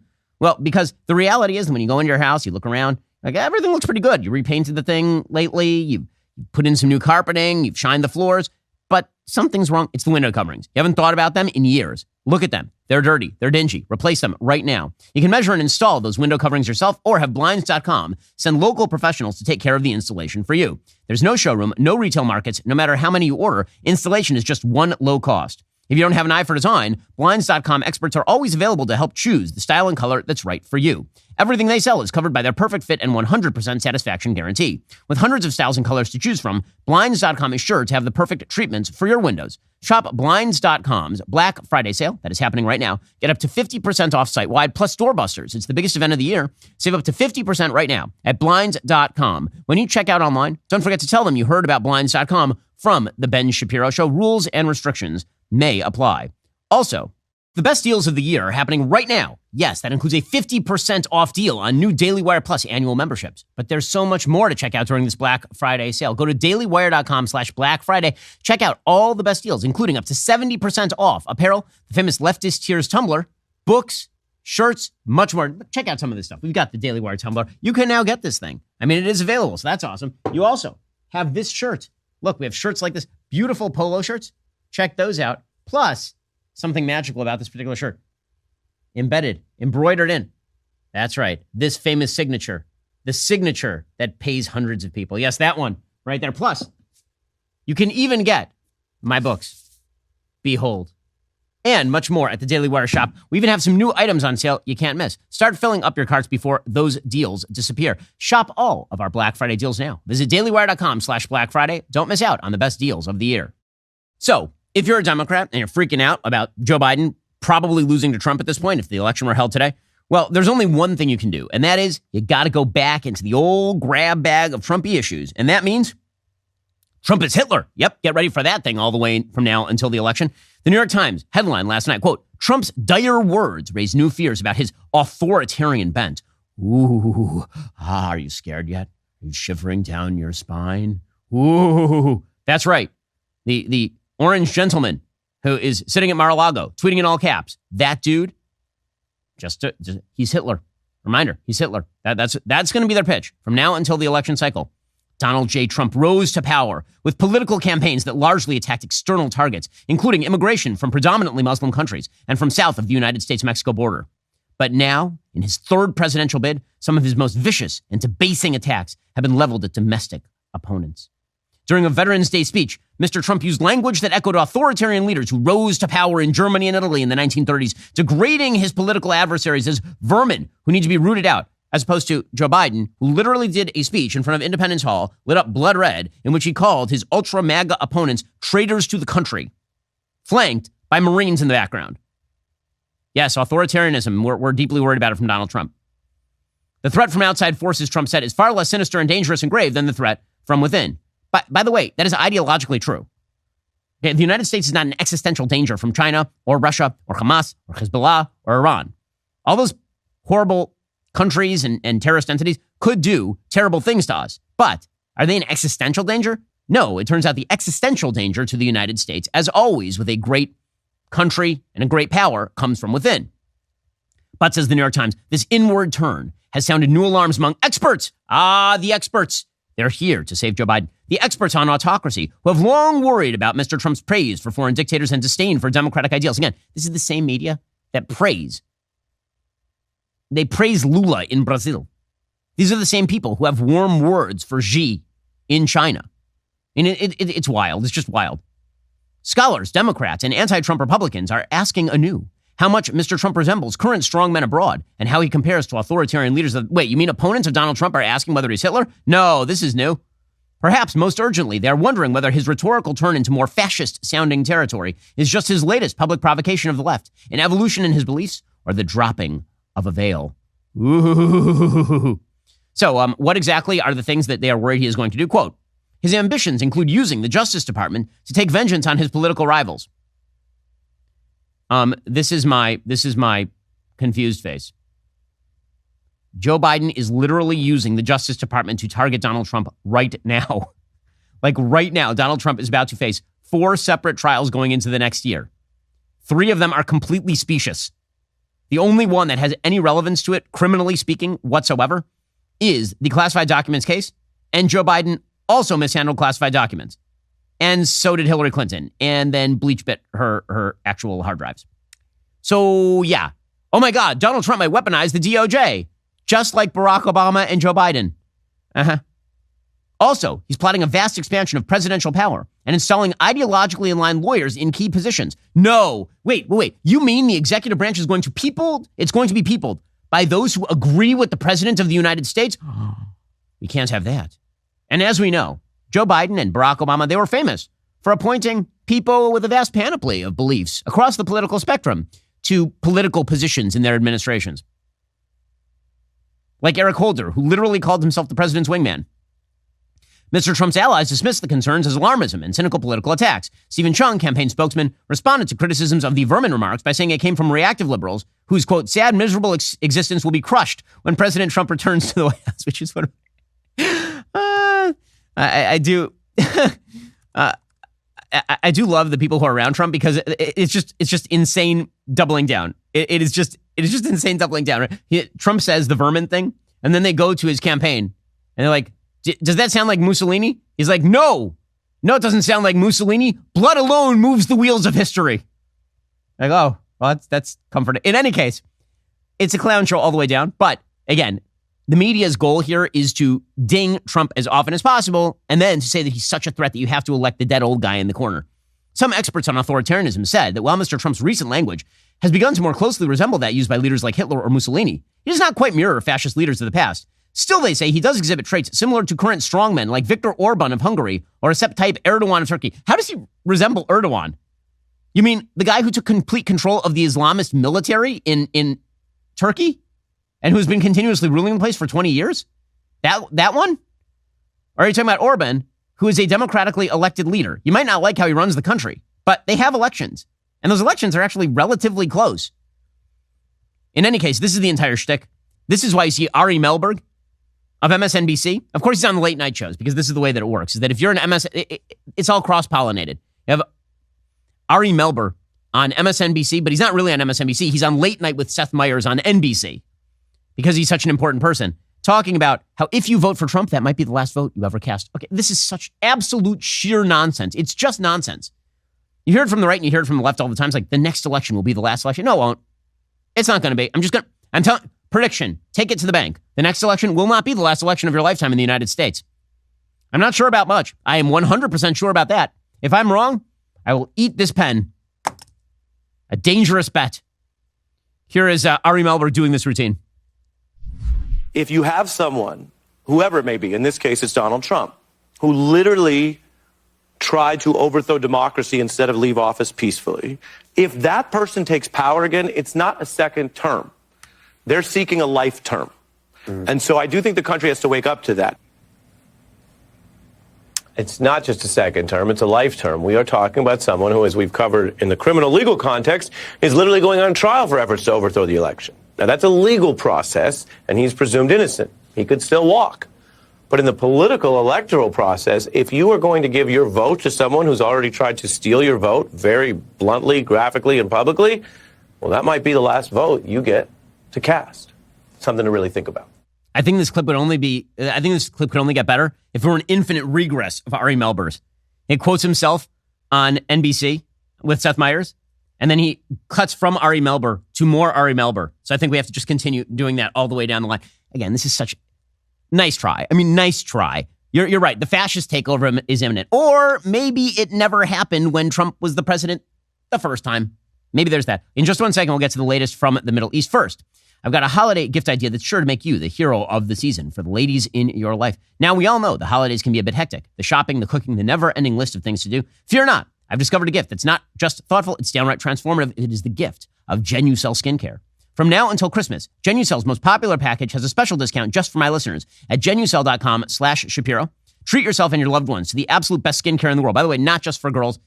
Well, because the reality is when you go into your house, you look around, like, everything looks pretty good. You repainted the thing lately. You put in some new carpeting. You've shined the floors. But something's wrong. It's the window coverings. You haven't thought about them in years. Look at them. They're dirty. They're dingy. Replace them right now. You can measure and install those window coverings yourself or have Blinds.com send local professionals to take care of the installation for you. There's no showroom, no retail markets. No matter how many you order, installation is just one low cost. If you don't have an eye for design, Blinds.com experts are always available to help choose the style and color that's right for you. Everything they sell is covered by their perfect fit and 100% satisfaction guarantee. With hundreds of styles and colors to choose from, Blinds.com is sure to have the perfect treatments for your windows. Shop Blinds.com's Black Friday sale that is happening right now. Get up to 50% off site-wide plus doorbusters. It's the biggest event of the year. Save up to 50% right now at Blinds.com. When you check out online, don't forget to tell them you heard about Blinds.com from The Ben Shapiro Show. Rules and restrictions may apply. Also, the best deals of the year are happening right now. Yes, that includes a 50% off deal on new Daily Wire Plus annual memberships. But there's so much more to check out during this Black Friday sale. Go to dailywire.com/Black Friday. Check out all the best deals, including up to 70% off apparel, the famous Leftist Tears tumbler, books, shirts, much more. Check out some of this stuff. We've got the Daily Wire tumbler. You can now get this thing. I mean, it is available, so that's awesome. You also have this shirt. Look, we have shirts like this. Beautiful polo shirts. Check those out. Plus, something magical about this particular shirt. Embedded, embroidered in. That's right. This famous signature. The signature that pays hundreds of people. Yes, that one right there. Plus, you can even get my books, Behold, and much more at the Daily Wire shop. We even have some new items on sale you can't miss. Start filling up your carts before those deals disappear. Shop all of our Black Friday deals now. Visit dailywire.com/Black Friday. Don't miss out on the best deals of the year. So, if you're a Democrat and you're freaking out about Joe Biden probably losing to Trump at this point, if the election were held today, well, there's only one thing you can do, and that is you got to go back into the old grab bag of Trumpy issues. And that means Trump is Hitler. Yep, get ready for that thing all the way from now until the election. The New York Times headline last night, quote, Trump's dire words raise new fears about his authoritarian bent. Ooh, are you scared yet? Are you shivering down your spine? Ooh, that's right. The orange gentleman who is sitting at Mar-a-Lago, tweeting in all caps. That dude, he's Hitler. Reminder, he's Hitler. That's going to be their pitch from now until the election cycle. Donald J. Trump rose to power with political campaigns that largely attacked external targets, including immigration from predominantly Muslim countries and from south of the United States-Mexico border. But now, in his third presidential bid, some of his most vicious and debasing attacks have been leveled at domestic opponents. During a Veterans Day speech, Mr. Trump used language that echoed authoritarian leaders who rose to power in Germany and Italy in the 1930s, degrading his political adversaries as vermin who need to be rooted out, as opposed to Joe Biden, who literally did a speech in front of Independence Hall, lit up blood red, in which he called his ultra-MAGA opponents traitors to the country, flanked by Marines in the background. Yes, authoritarianism, we're deeply worried about it from Donald Trump. The threat from outside forces, Trump said, is far less sinister and dangerous and grave than the threat from within. By the way, that is ideologically true. Okay, the United States is not an existential danger from China or Russia or Hamas or Hezbollah or Iran. All those horrible countries and terrorist entities could do terrible things to us. But are they an existential danger? No, it turns out the existential danger to the United States, as always with a great country and a great power, comes from within. But, says the New York Times, this inward turn has sounded new alarms among experts. The experts. They're here to save Joe Biden. The experts on autocracy who have long worried about Mr. Trump's praise for foreign dictators and disdain for democratic ideals. Again, this is the same media that praise. They praise Lula in Brazil. These are the same people who have warm words for Xi in China. And it's wild. It's just wild. Scholars, Democrats, and anti-Trump Republicans are asking anew how much Mr. Trump resembles current strongmen abroad and how he compares to authoritarian leaders. Wait, you mean opponents of Donald Trump are asking whether he's Hitler? No, this is new. Perhaps most urgently, they're wondering whether his rhetorical turn into more fascist-sounding territory is just his latest public provocation of the left, an evolution in his beliefs, or the dropping of a veil. Ooh. So, what exactly are the things that they are worried he is going to do? Quote, his ambitions include using the Justice Department to take vengeance on his political rivals. This is my confused face. Joe Biden is literally using the Justice Department to target Donald Trump right now. Like right now, Donald Trump is about to face 4 separate trials going into the next year. 3 of them are completely specious. The only one that has any relevance to it, criminally speaking, whatsoever, is the classified documents case. And Joe Biden also mishandled classified documents. And so did Hillary Clinton. And then bleach bit her actual hard drives. So, yeah. Oh, my God. Donald Trump might weaponize the DOJ, just like Barack Obama and Joe Biden. Also, he's plotting a vast expansion of presidential power and installing ideologically aligned lawyers in key positions. No. Wait. You mean the executive branch is going to it's going to be peopled by those who agree with the president of the United States? We can't have that. And as we know, Joe Biden and Barack Obama, they were famous for appointing people with a vast panoply of beliefs across the political spectrum to political positions in their administrations. Like Eric Holder, who literally called himself the president's wingman. Mr. Trump's allies dismissed the concerns as alarmism and cynical political attacks. Stephen Chung, campaign spokesman, responded to criticisms of the vermin remarks by saying it came from reactive liberals whose, quote, sad, miserable existence will be crushed when President Trump returns to the White House, which is what I do. I do love the people who are around Trump because it's just insane doubling down. It is just insane doubling down. Right? Trump says the vermin thing, and then they go to his campaign, and they're like, does that sound like Mussolini? He's like, no, it doesn't sound like Mussolini. Blood alone moves the wheels of history. Like, oh, well, that's comforting. In any case, it's a clown show all the way down. But again, the media's goal here is to ding Trump as often as possible and then to say that he's such a threat that you have to elect the dead old guy in the corner. Some experts on authoritarianism said that while Mr. Trump's recent language has begun to more closely resemble that used by leaders like Hitler or Mussolini, he does not quite mirror fascist leaders of the past. Still, they say he does exhibit traits similar to current strongmen like Viktor Orban of Hungary or Recep Tayyip Erdogan of Turkey. How does he resemble Erdogan? You mean the guy who took complete control of the Islamist military in Turkey and who's been continuously ruling the place for 20 years? That one? Or are you talking about Orban, who is a democratically elected leader? You might not like how he runs the country, but they have elections. And those elections are actually relatively close. In any case, this is the entire shtick. This is why you see Ari Melber of MSNBC. Of course, he's on the late night shows because this is the way that it works, is that if you're an it's all cross-pollinated. You have Ari Melber on MSNBC, but he's not really on MSNBC. He's on Late Night with Seth Meyers on NBC because he's such an important person, talking about how if you vote for Trump, that might be the last vote you ever cast. Okay, this is such absolute sheer nonsense. It's just nonsense. You hear it from the right and you hear it from the left all the time. It's like the next election will be the last election. No, it won't. It's not going to be. I'm telling prediction, take it to the bank. The next election will not be the last election of your lifetime in the United States. I'm not sure about much. I am 100% sure about that. If I'm wrong, I will eat this pen. A dangerous bet. Here is Ari Melber doing this routine. If you have someone, whoever it may be, in this case it's Donald Trump, who literally tried to overthrow democracy instead of leave office peacefully, if that person takes power again, it's not a second term. They're seeking a life term. And so I do think the country has to wake up to that. It's not just a second term, it's a life term. We are talking about someone who, as we've covered in the criminal legal context, is literally going on trial for efforts to overthrow the election. Now, that's a legal process, and he's presumed innocent. He could still walk. But in the political electoral process, if you are going to give your vote to someone who's already tried to steal your vote very bluntly, graphically, and publicly, well, that might be the last vote you get to cast. Something to really think about. I think this clip could only get better if there were an infinite regress of Ari Melber's. He quotes himself on NBC with Seth Meyers, and then he cuts from Ari Melber to more Ari Melber. So I think we have to just continue doing that all the way down the line. Again, this is such nice try. I mean, nice try. You're right. The fascist takeover is imminent. Or maybe it never happened when Trump was the president the first time. Maybe there's that. In just 1 second, we'll get to the latest from the Middle East. First, I've got a holiday gift idea that's sure to make you the hero of the season for the ladies in your life. Now, we all know the holidays can be a bit hectic. The shopping, the cooking, the never-ending list of things to do. Fear not. I've discovered a gift that's not just thoughtful, it's downright transformative. It is the gift of Genucel skincare. From now until Christmas, Genucel's most popular package has a special discount just for my listeners at Genucel.com/Shapiro. Treat yourself and your loved ones to the absolute best skincare in the world. By the way, not just for girls.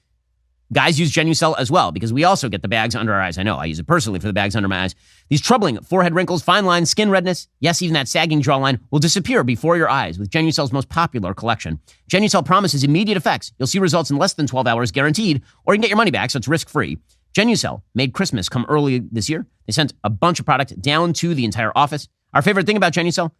Guys use Genucel as well because we also get the bags under our eyes. I know, I use it personally for the bags under my eyes. These troubling forehead wrinkles, fine lines, skin redness, yes, even that sagging jawline will disappear before your eyes with Genucel's most popular collection. Genucel promises immediate effects. You'll see results in less than 12 hours guaranteed, or you can get your money back, so it's risk-free. Genucel made Christmas come early this year. They sent a bunch of product down to the entire office. Our favorite thing about Genucel,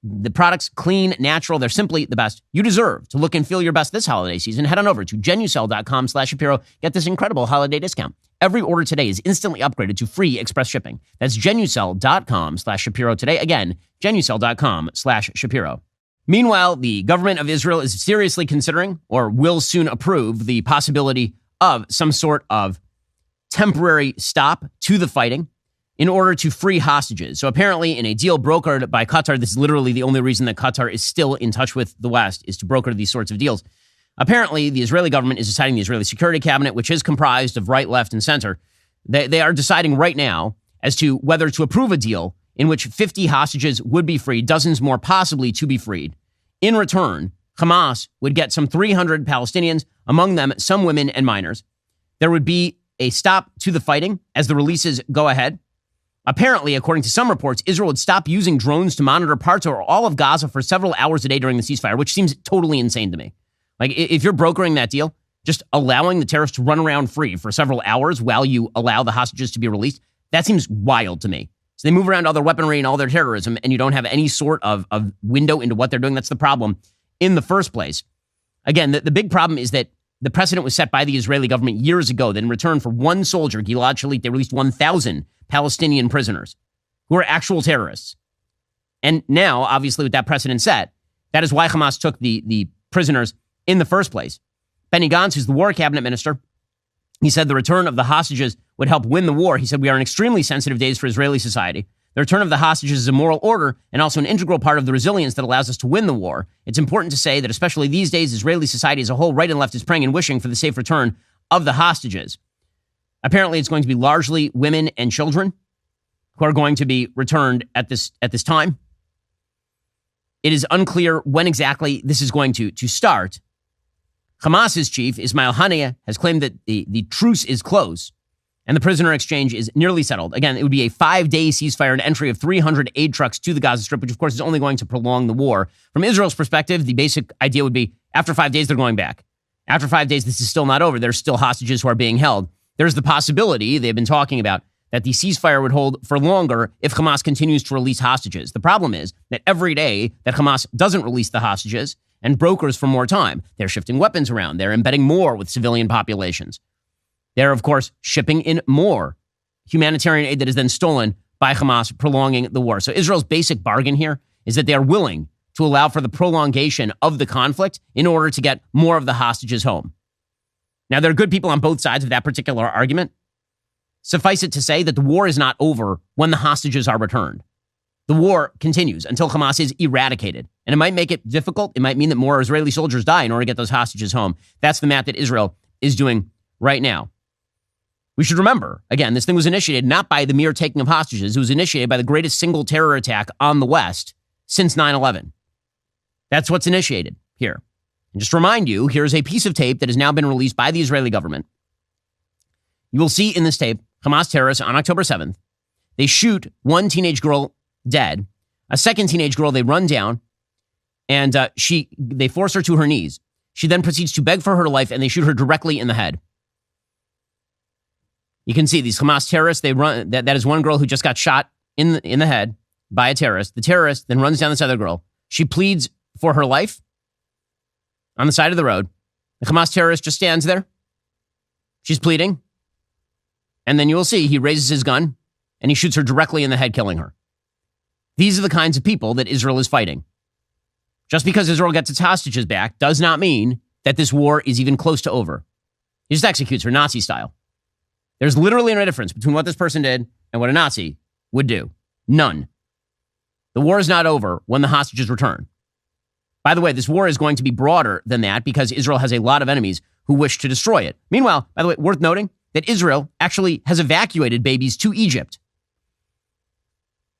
the products clean, natural. They're simply the best. You deserve to look and feel your best this holiday season. Head on over to Genucel.com/Shapiro. Get this incredible holiday discount. Every order today is instantly upgraded to free express shipping. That's Genucel.com/Shapiro today. Again, Genucel.com/Shapiro. Meanwhile, the government of Israel is seriously considering or will soon approve the possibility of some sort of temporary stop to the fighting in order to free hostages. So apparently in a deal brokered by Qatar, this is literally the only reason that Qatar is still in touch with the West, is to broker these sorts of deals. Apparently, the Israeli government is deciding, the Israeli Security Cabinet, which is comprised of right, left, and center, they are deciding right now as to whether to approve a deal in which 50 hostages would be freed, dozens more possibly to be freed. In return, Hamas would get some 300 Palestinians, among them some women and minors. There would be a stop to the fighting as the releases go ahead. Apparently, according to some reports, Israel would stop using drones to monitor parts or all of Gaza for several hours a day during the ceasefire, which seems totally insane to me. Like, if you're brokering that deal, just allowing the terrorists to run around free for several hours while you allow the hostages to be released, that seems wild to me. So they move around all their weaponry and all their terrorism, and you don't have any sort of window into what they're doing. That's the problem in the first place. Again, the big problem is that the precedent was set by the Israeli government years ago that in return for one soldier, Gilad Shalit, they released 1,000 Palestinian prisoners who are actual terrorists. And now, obviously, with that precedent set, that is why Hamas took the prisoners in the first place. Benny Gantz, who's the war cabinet minister, he said the return of the hostages would help win the war. He said, we are in extremely sensitive days for Israeli society. The return of the hostages is a moral order and also an integral part of the resilience that allows us to win the war. It's important to say that especially these days, Israeli society as a whole, right and left, is praying and wishing for the safe return of the hostages. Apparently, it's going to be largely women and children who are going to be returned at this time. It is unclear when exactly this is going to start. Hamas's chief, Ismail Haniyeh, has claimed that the truce is close and the prisoner exchange is nearly settled. Again, it would be a 5-day ceasefire and entry of 300 aid trucks to the Gaza Strip, which, of course, is only going to prolong the war. From Israel's perspective, the basic idea would be after 5 days, they're going back. After 5 days, this is still not over. There's still hostages who are being held. There's the possibility they've been talking about that the ceasefire would hold for longer if Hamas continues to release hostages. The problem is that every day that Hamas doesn't release the hostages and brokers for more time, they're shifting weapons around. They're embedding more with civilian populations. They're, of course, shipping in more humanitarian aid that is then stolen by Hamas, prolonging the war. So Israel's basic bargain here is that they are willing to allow for the prolongation of the conflict in order to get more of the hostages home. Now, there are good people on both sides of that particular argument. Suffice it to say that the war is not over when the hostages are returned. The war continues until Hamas is eradicated. And it might make it difficult. It might mean that more Israeli soldiers die in order to get those hostages home. That's the math that Israel is doing right now. We should remember, again, this thing was initiated not by the mere taking of hostages. It was initiated by the greatest single terror attack on the West since 9/11. That's what's initiated here. And just to remind you, here's a piece of tape that has now been released by the Israeli government. You will see in this tape, Hamas terrorists on October 7th, they shoot one teenage girl dead, a second teenage girl they run down, and they force her to her knees. She then proceeds to beg for her life, and they shoot her directly in the head. You can see these Hamas terrorists, they run. That is one girl who just got shot in the head by a terrorist. The terrorist then runs down this other girl. She pleads for her life on the side of the road. The Hamas terrorist just stands there. She's pleading. And then you will see he raises his gun and he shoots her directly in the head, killing her. These are the kinds of people that Israel is fighting. Just because Israel gets its hostages back does not mean that this war is even close to over. He just executes her Nazi style. There's literally no difference between what this person did and what a Nazi would do. None. The war is not over when the hostages return. By the way, this war is going to be broader than that because Israel has a lot of enemies who wish to destroy it. Meanwhile, by the way, worth noting that Israel actually has evacuated babies to Egypt.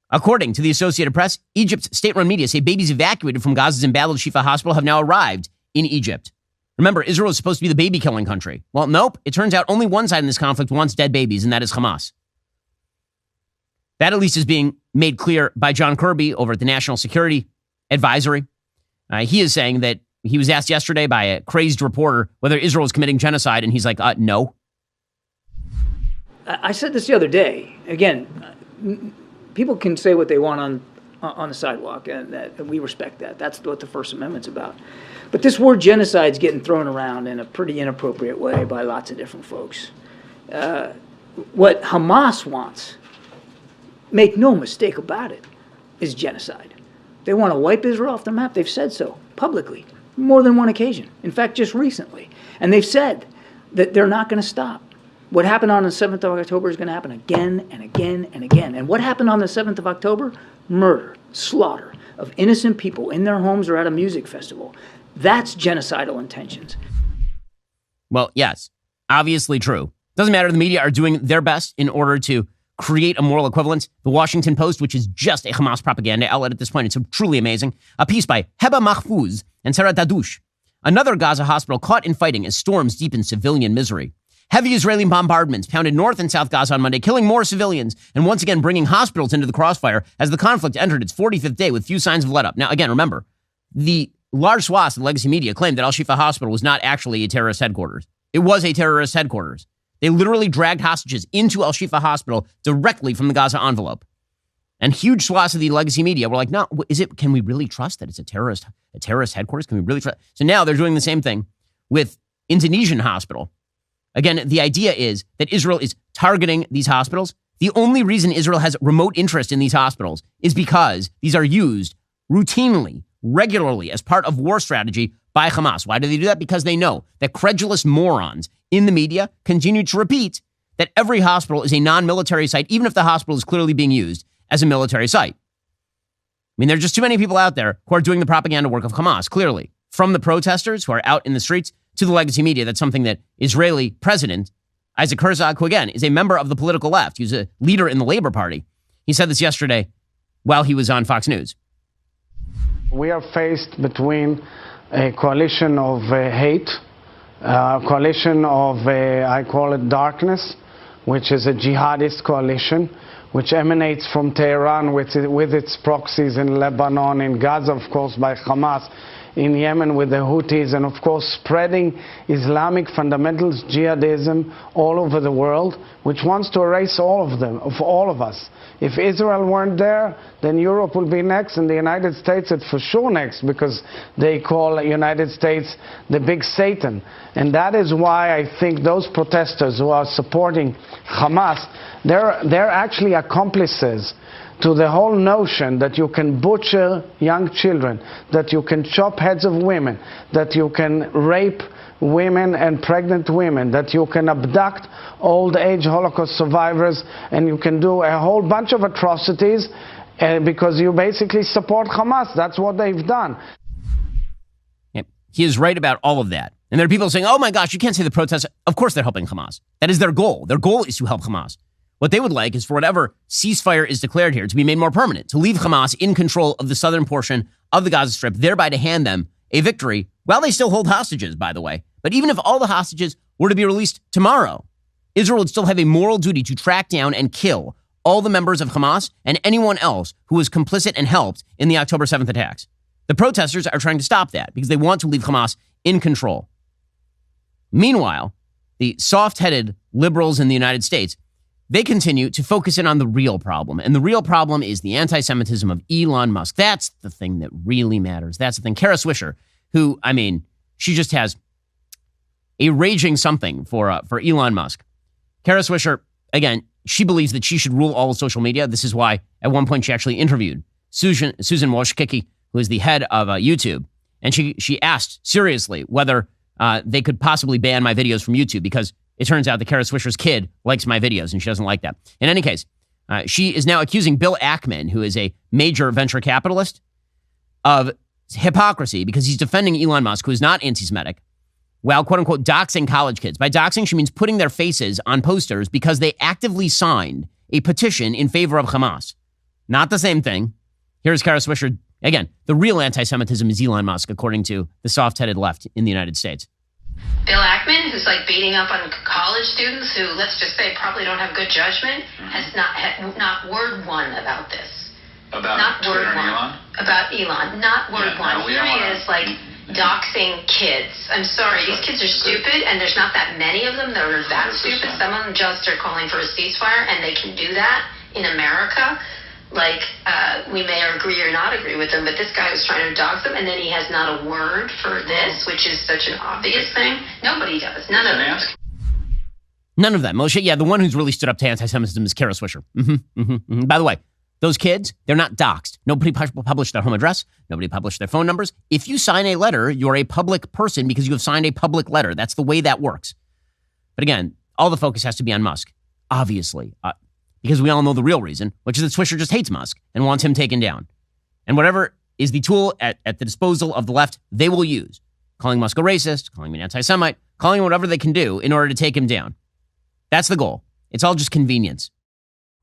According to the Associated Press, Egypt's state-run media say babies evacuated from Gaza's embattled Shifa hospital have now arrived in Egypt. Remember, Israel is supposed to be the baby-killing country. Well, nope. It turns out only one side in this conflict wants dead babies, and that is Hamas. That at least is being made clear by John Kirby over at the National Security Advisory. He is saying that he was asked yesterday by a crazed reporter whether Israel is committing genocide, and he's like, no. I said this the other day. Again, people can say what they want on the sidewalk, and we respect that. That's what the First Amendment's about. But this word genocide is getting thrown around in a pretty inappropriate way by lots of different folks. What Hamas wants, make no mistake about it, is genocide. They want to wipe Israel off the map. They've said so publicly, more than one occasion. In fact, just recently. And they've said that they're not going to stop. What happened on the 7th of October is going to happen again and again and again. And what happened on the 7th of October? Murder, slaughter of innocent people in their homes or at a music festival. That's genocidal intentions. Well, yes, obviously true. Doesn't matter. The media are doing their best in order to create a moral equivalence. The Washington Post, which is just a Hamas propaganda outlet at this point, it's truly amazing. A piece by Heba Mahfouz and Sarah Dadouche. Another Gaza hospital caught in fighting as storms deepen civilian misery. Heavy Israeli bombardments pounded north and south Gaza on Monday, killing more civilians and once again bringing hospitals into the crossfire as the conflict entered its 45th day with few signs of let-up. Now, again, remember, the large swaths of the legacy media claimed that Al-Shifa Hospital was not actually a terrorist headquarters. It was a terrorist headquarters. They literally dragged hostages into Al-Shifa Hospital directly from the Gaza envelope. And huge swaths of the legacy media were like, no, can we really trust that it's a terrorist headquarters? Can we really trust? So now they're doing the same thing with Indonesian hospital. Again, the idea is that Israel is targeting these hospitals. The only reason Israel has remote interest in these hospitals is because these are used routinely, regularly as part of war strategy by Hamas. Why do they do that? Because they know that credulous morons in the media continue to repeat that every hospital is a non-military site, even if the hospital is clearly being used as a military site. I mean, there are just too many people out there who are doing the propaganda work of Hamas, clearly. From the protesters who are out in the streets to the legacy media. That's something that Israeli President Isaac Herzog, who again is a member of the political left, he's a leader in the Labor Party. He said this yesterday while he was on Fox News. We are faced between a coalition of hate, a coalition of, I call it darkness, which is a jihadist coalition, which emanates from Tehran with its proxies in Lebanon, in Gaza, of course, by Hamas, in Yemen with the Houthis, and of course spreading Islamic fundamentalist jihadism all over the world, which wants to erase all of us. If Israel weren't there, then Europe will be next, and the United States is for sure next, because they call the United States the big Satan. And that is why I think those protesters who are supporting Hamas, they're actually accomplices to the whole notion that you can butcher young children, that you can chop heads of women, that you can rape women and pregnant women, that you can abduct old age Holocaust survivors, and you can do a whole bunch of atrocities because you basically support Hamas. That's what they've done. Yep. He is right about all of that. And there are people saying, oh my gosh, you can't say the protests. Of course they're helping Hamas. That is their goal. Their goal is to help Hamas. What they would like is for whatever ceasefire is declared here to be made more permanent, to leave Hamas in control of the southern portion of the Gaza Strip, thereby to hand them a victory while they still hold hostages, by the way. But even if all the hostages were to be released tomorrow, Israel would still have a moral duty to track down and kill all the members of Hamas and anyone else who was complicit and helped in the October 7th attacks. The protesters are trying to stop that because they want to leave Hamas in control. Meanwhile, the soft-headed liberals in the United States, they continue to focus in on the real problem. And the real problem is the anti-Semitism of Elon Musk. That's the thing that really matters. That's the thing. Kara Swisher, who, I mean, she just has a raging something for Elon Musk. Kara Swisher, again, she believes that she should rule all of social media. This is why at one point she actually interviewed Susan Wojcicki, who is the head of YouTube. And she asked seriously whether they could possibly ban my videos from YouTube, because it turns out that Kara Swisher's kid likes my videos and she doesn't like that. In any case, she is now accusing Bill Ackman, who is a major venture capitalist, of hypocrisy because he's defending Elon Musk, who is not anti-Semitic, while quote-unquote doxing college kids. By doxing, she means putting their faces on posters because they actively signed a petition in favor of Hamas. Not the same thing. Here's Kara Swisher. Again, the real anti-Semitism is Elon Musk, according to the soft-headed left in the United States. Bill Ackman, who's like beating up on college students who, let's just say, probably don't have good judgment, has not word one about this. About not Twitter word and one. Elon? About Elon. Not word one. No, we Here don't he wanna- is, like, doxing kids. I'm sorry, these kids are stupid, and there's not that many of them that are that 100%. stupid. Some of them just are calling for a ceasefire, and they can do that in America. Like, we may agree or not agree with them, but this guy was trying to dox them, and then he has not a word for this, which is such an obvious thing. Nobody does. None of them. None of them. Moshe, yeah, the one who's really stood up to anti-Semitism is Kara Swisher. By the way, those kids, they're not doxed. Nobody published their home address. Nobody published their phone numbers. If you sign a letter, you're a public person because you have signed a public letter. That's the way that works. But again, all the focus has to be on Musk, obviously, because we all know the real reason, which is that Swisher just hates Musk and wants him taken down. And whatever is the tool at the disposal of the left, they will use. Calling Musk a racist, calling him an anti-Semite, calling him whatever they can do in order to take him down. That's the goal. It's all just convenience.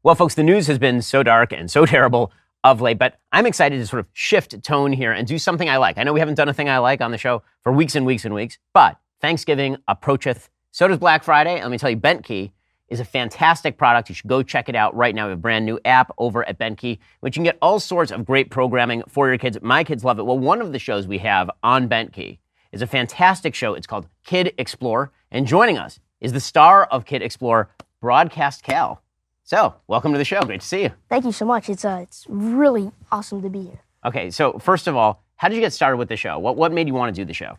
Well, folks, the news has been so dark and so terrible of late, but I'm excited to sort of shift tone here and do something I like. I know we haven't done a thing I like on the show for weeks and weeks and weeks, but Thanksgiving approacheth. So does Black Friday. Let me tell you, BentKey is a fantastic product. You should go check it out right now. We have a brand new app over at BentKey, which you can get all sorts of great programming for your kids. My kids love it. Well, one of the shows we have on BentKey is a fantastic show. It's called Kid Explore, and joining us is the star of Kid Explore, Broadcast Cal. So, welcome to the show. Great to see you. Thank you so much. It's really awesome to be here. Okay, so first of all, how did you get started with the show? What made you want to do the show?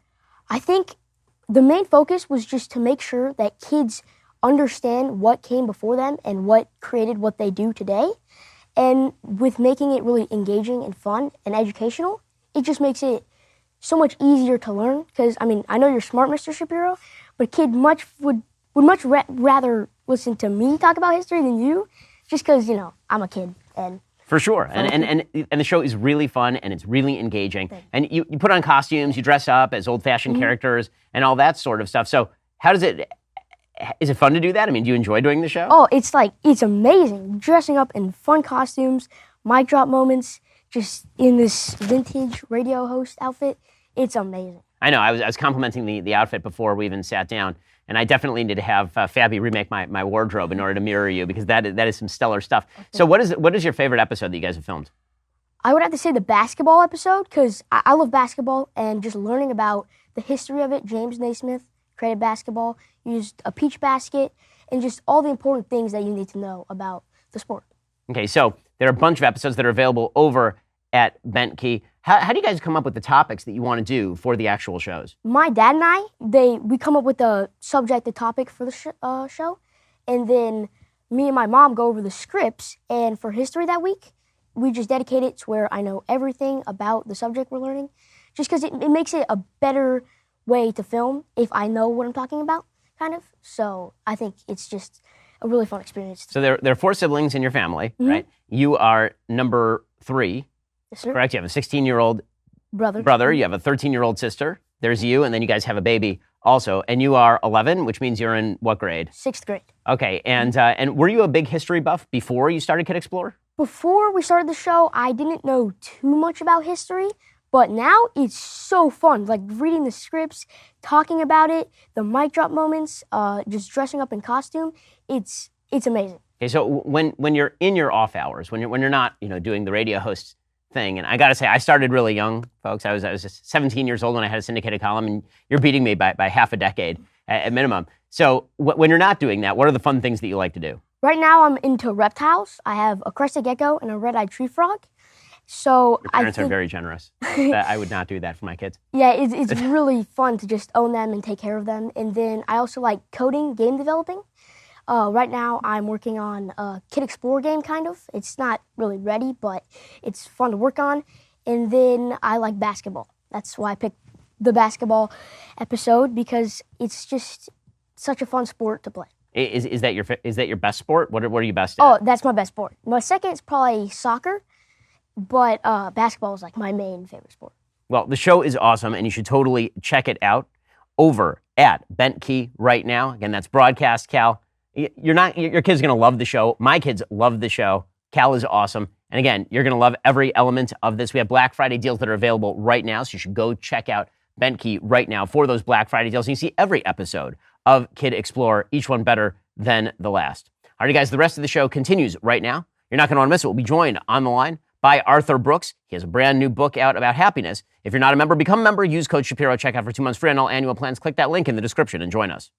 I think the main focus was just to make sure that kids understand what came before them and what created what they do today. And with making it really engaging and fun and educational, it just makes it so much easier to learn. Because, I mean, I know you're smart, Mr. Shapiro, but a kid would much rather listen to me talk about history than you, just because, you know, I'm a kid. And for sure. And the show is really fun and it's really engaging. And you put on costumes, you dress up as old-fashioned characters and all that sort of stuff. So how does it... Is it fun to do that? I mean, do you enjoy doing the show? Oh, it's amazing. Dressing up in fun costumes, mic drop moments, just in this vintage radio host outfit. It's amazing. I know. I was complimenting the outfit before we even sat down, and I definitely need to have Fabby remake my wardrobe in order to mirror you, because that is some stellar stuff. Okay. So what is your favorite episode that you guys have filmed? I would have to say the basketball episode, because I love basketball and just learning about the history of it. James Naismith created basketball, used a peach basket, and just all the important things that you need to know about the sport. Okay, so there are a bunch of episodes that are available over at BentKey. How do you guys come up with the topics that you want to do for the actual shows? My dad and I, we come up with the subject, the topic for the show, and then me and my mom go over the scripts, and for history that week, we just dedicate it to where I know everything about the subject we're learning, just because it makes it a better way to film if I know what I'm talking about, kind of. So I think it's just a really fun experience. So there are 4 siblings in your family, right? You are number 3, yes, sir. Correct? You have a 16-year-old brother. You have a 13-year-old sister. There's you, and then you guys have a baby also. And you are 11, which means you're in what grade? 6th grade. Okay, and were you a big history buff before you started Kid Explore? Before we started the show, I didn't know too much about history. But now it's so fun, like reading the scripts, talking about it, the mic drop moments, just dressing up in costume. It's amazing. Okay, so when you're in your off hours, when you're not doing the radio host thing, and I got to say, I started really young, folks. I was just 17 years old when I had a syndicated column, and you're beating me by half a decade at minimum. So when you're not doing that, what are the fun things that you like to do? Right now, I'm into reptiles. I have a crested gecko and a red-eyed tree frog. So Your parents are very generous. I would not do that for my kids. Yeah, it's really fun to just own them and take care of them. And then I also like coding, game developing. Right now, I'm working on a Kid Explorer game, kind of. It's not really ready, but it's fun to work on. And then I like basketball. That's why I picked the basketball episode, because it's just such a fun sport to play. Is that your best sport? What are you best at? Oh, that's my best sport. My second is probably soccer, but basketball is like my main favorite sport. Well, the show is awesome, and you should totally check it out over at Bent Key right now. Again, that's Broadcast Cal. Your kid's gonna love the show. My kids love the show. Cal is awesome. And again, you're gonna love every element of this. We have Black Friday deals that are available right now, so you should go check out Bent Key right now for those Black Friday deals. And you see every episode of Kid Explorer, each one better than the last. All right, guys, the rest of the show continues right now. You're not gonna wanna miss it. We'll be joined on the line by Arthur Brooks. He has a brand new book out about happiness. If you're not a member, become a member. Use code Shapiro. Check out for 2 months free on all annual plans. Click that link in the description and join us.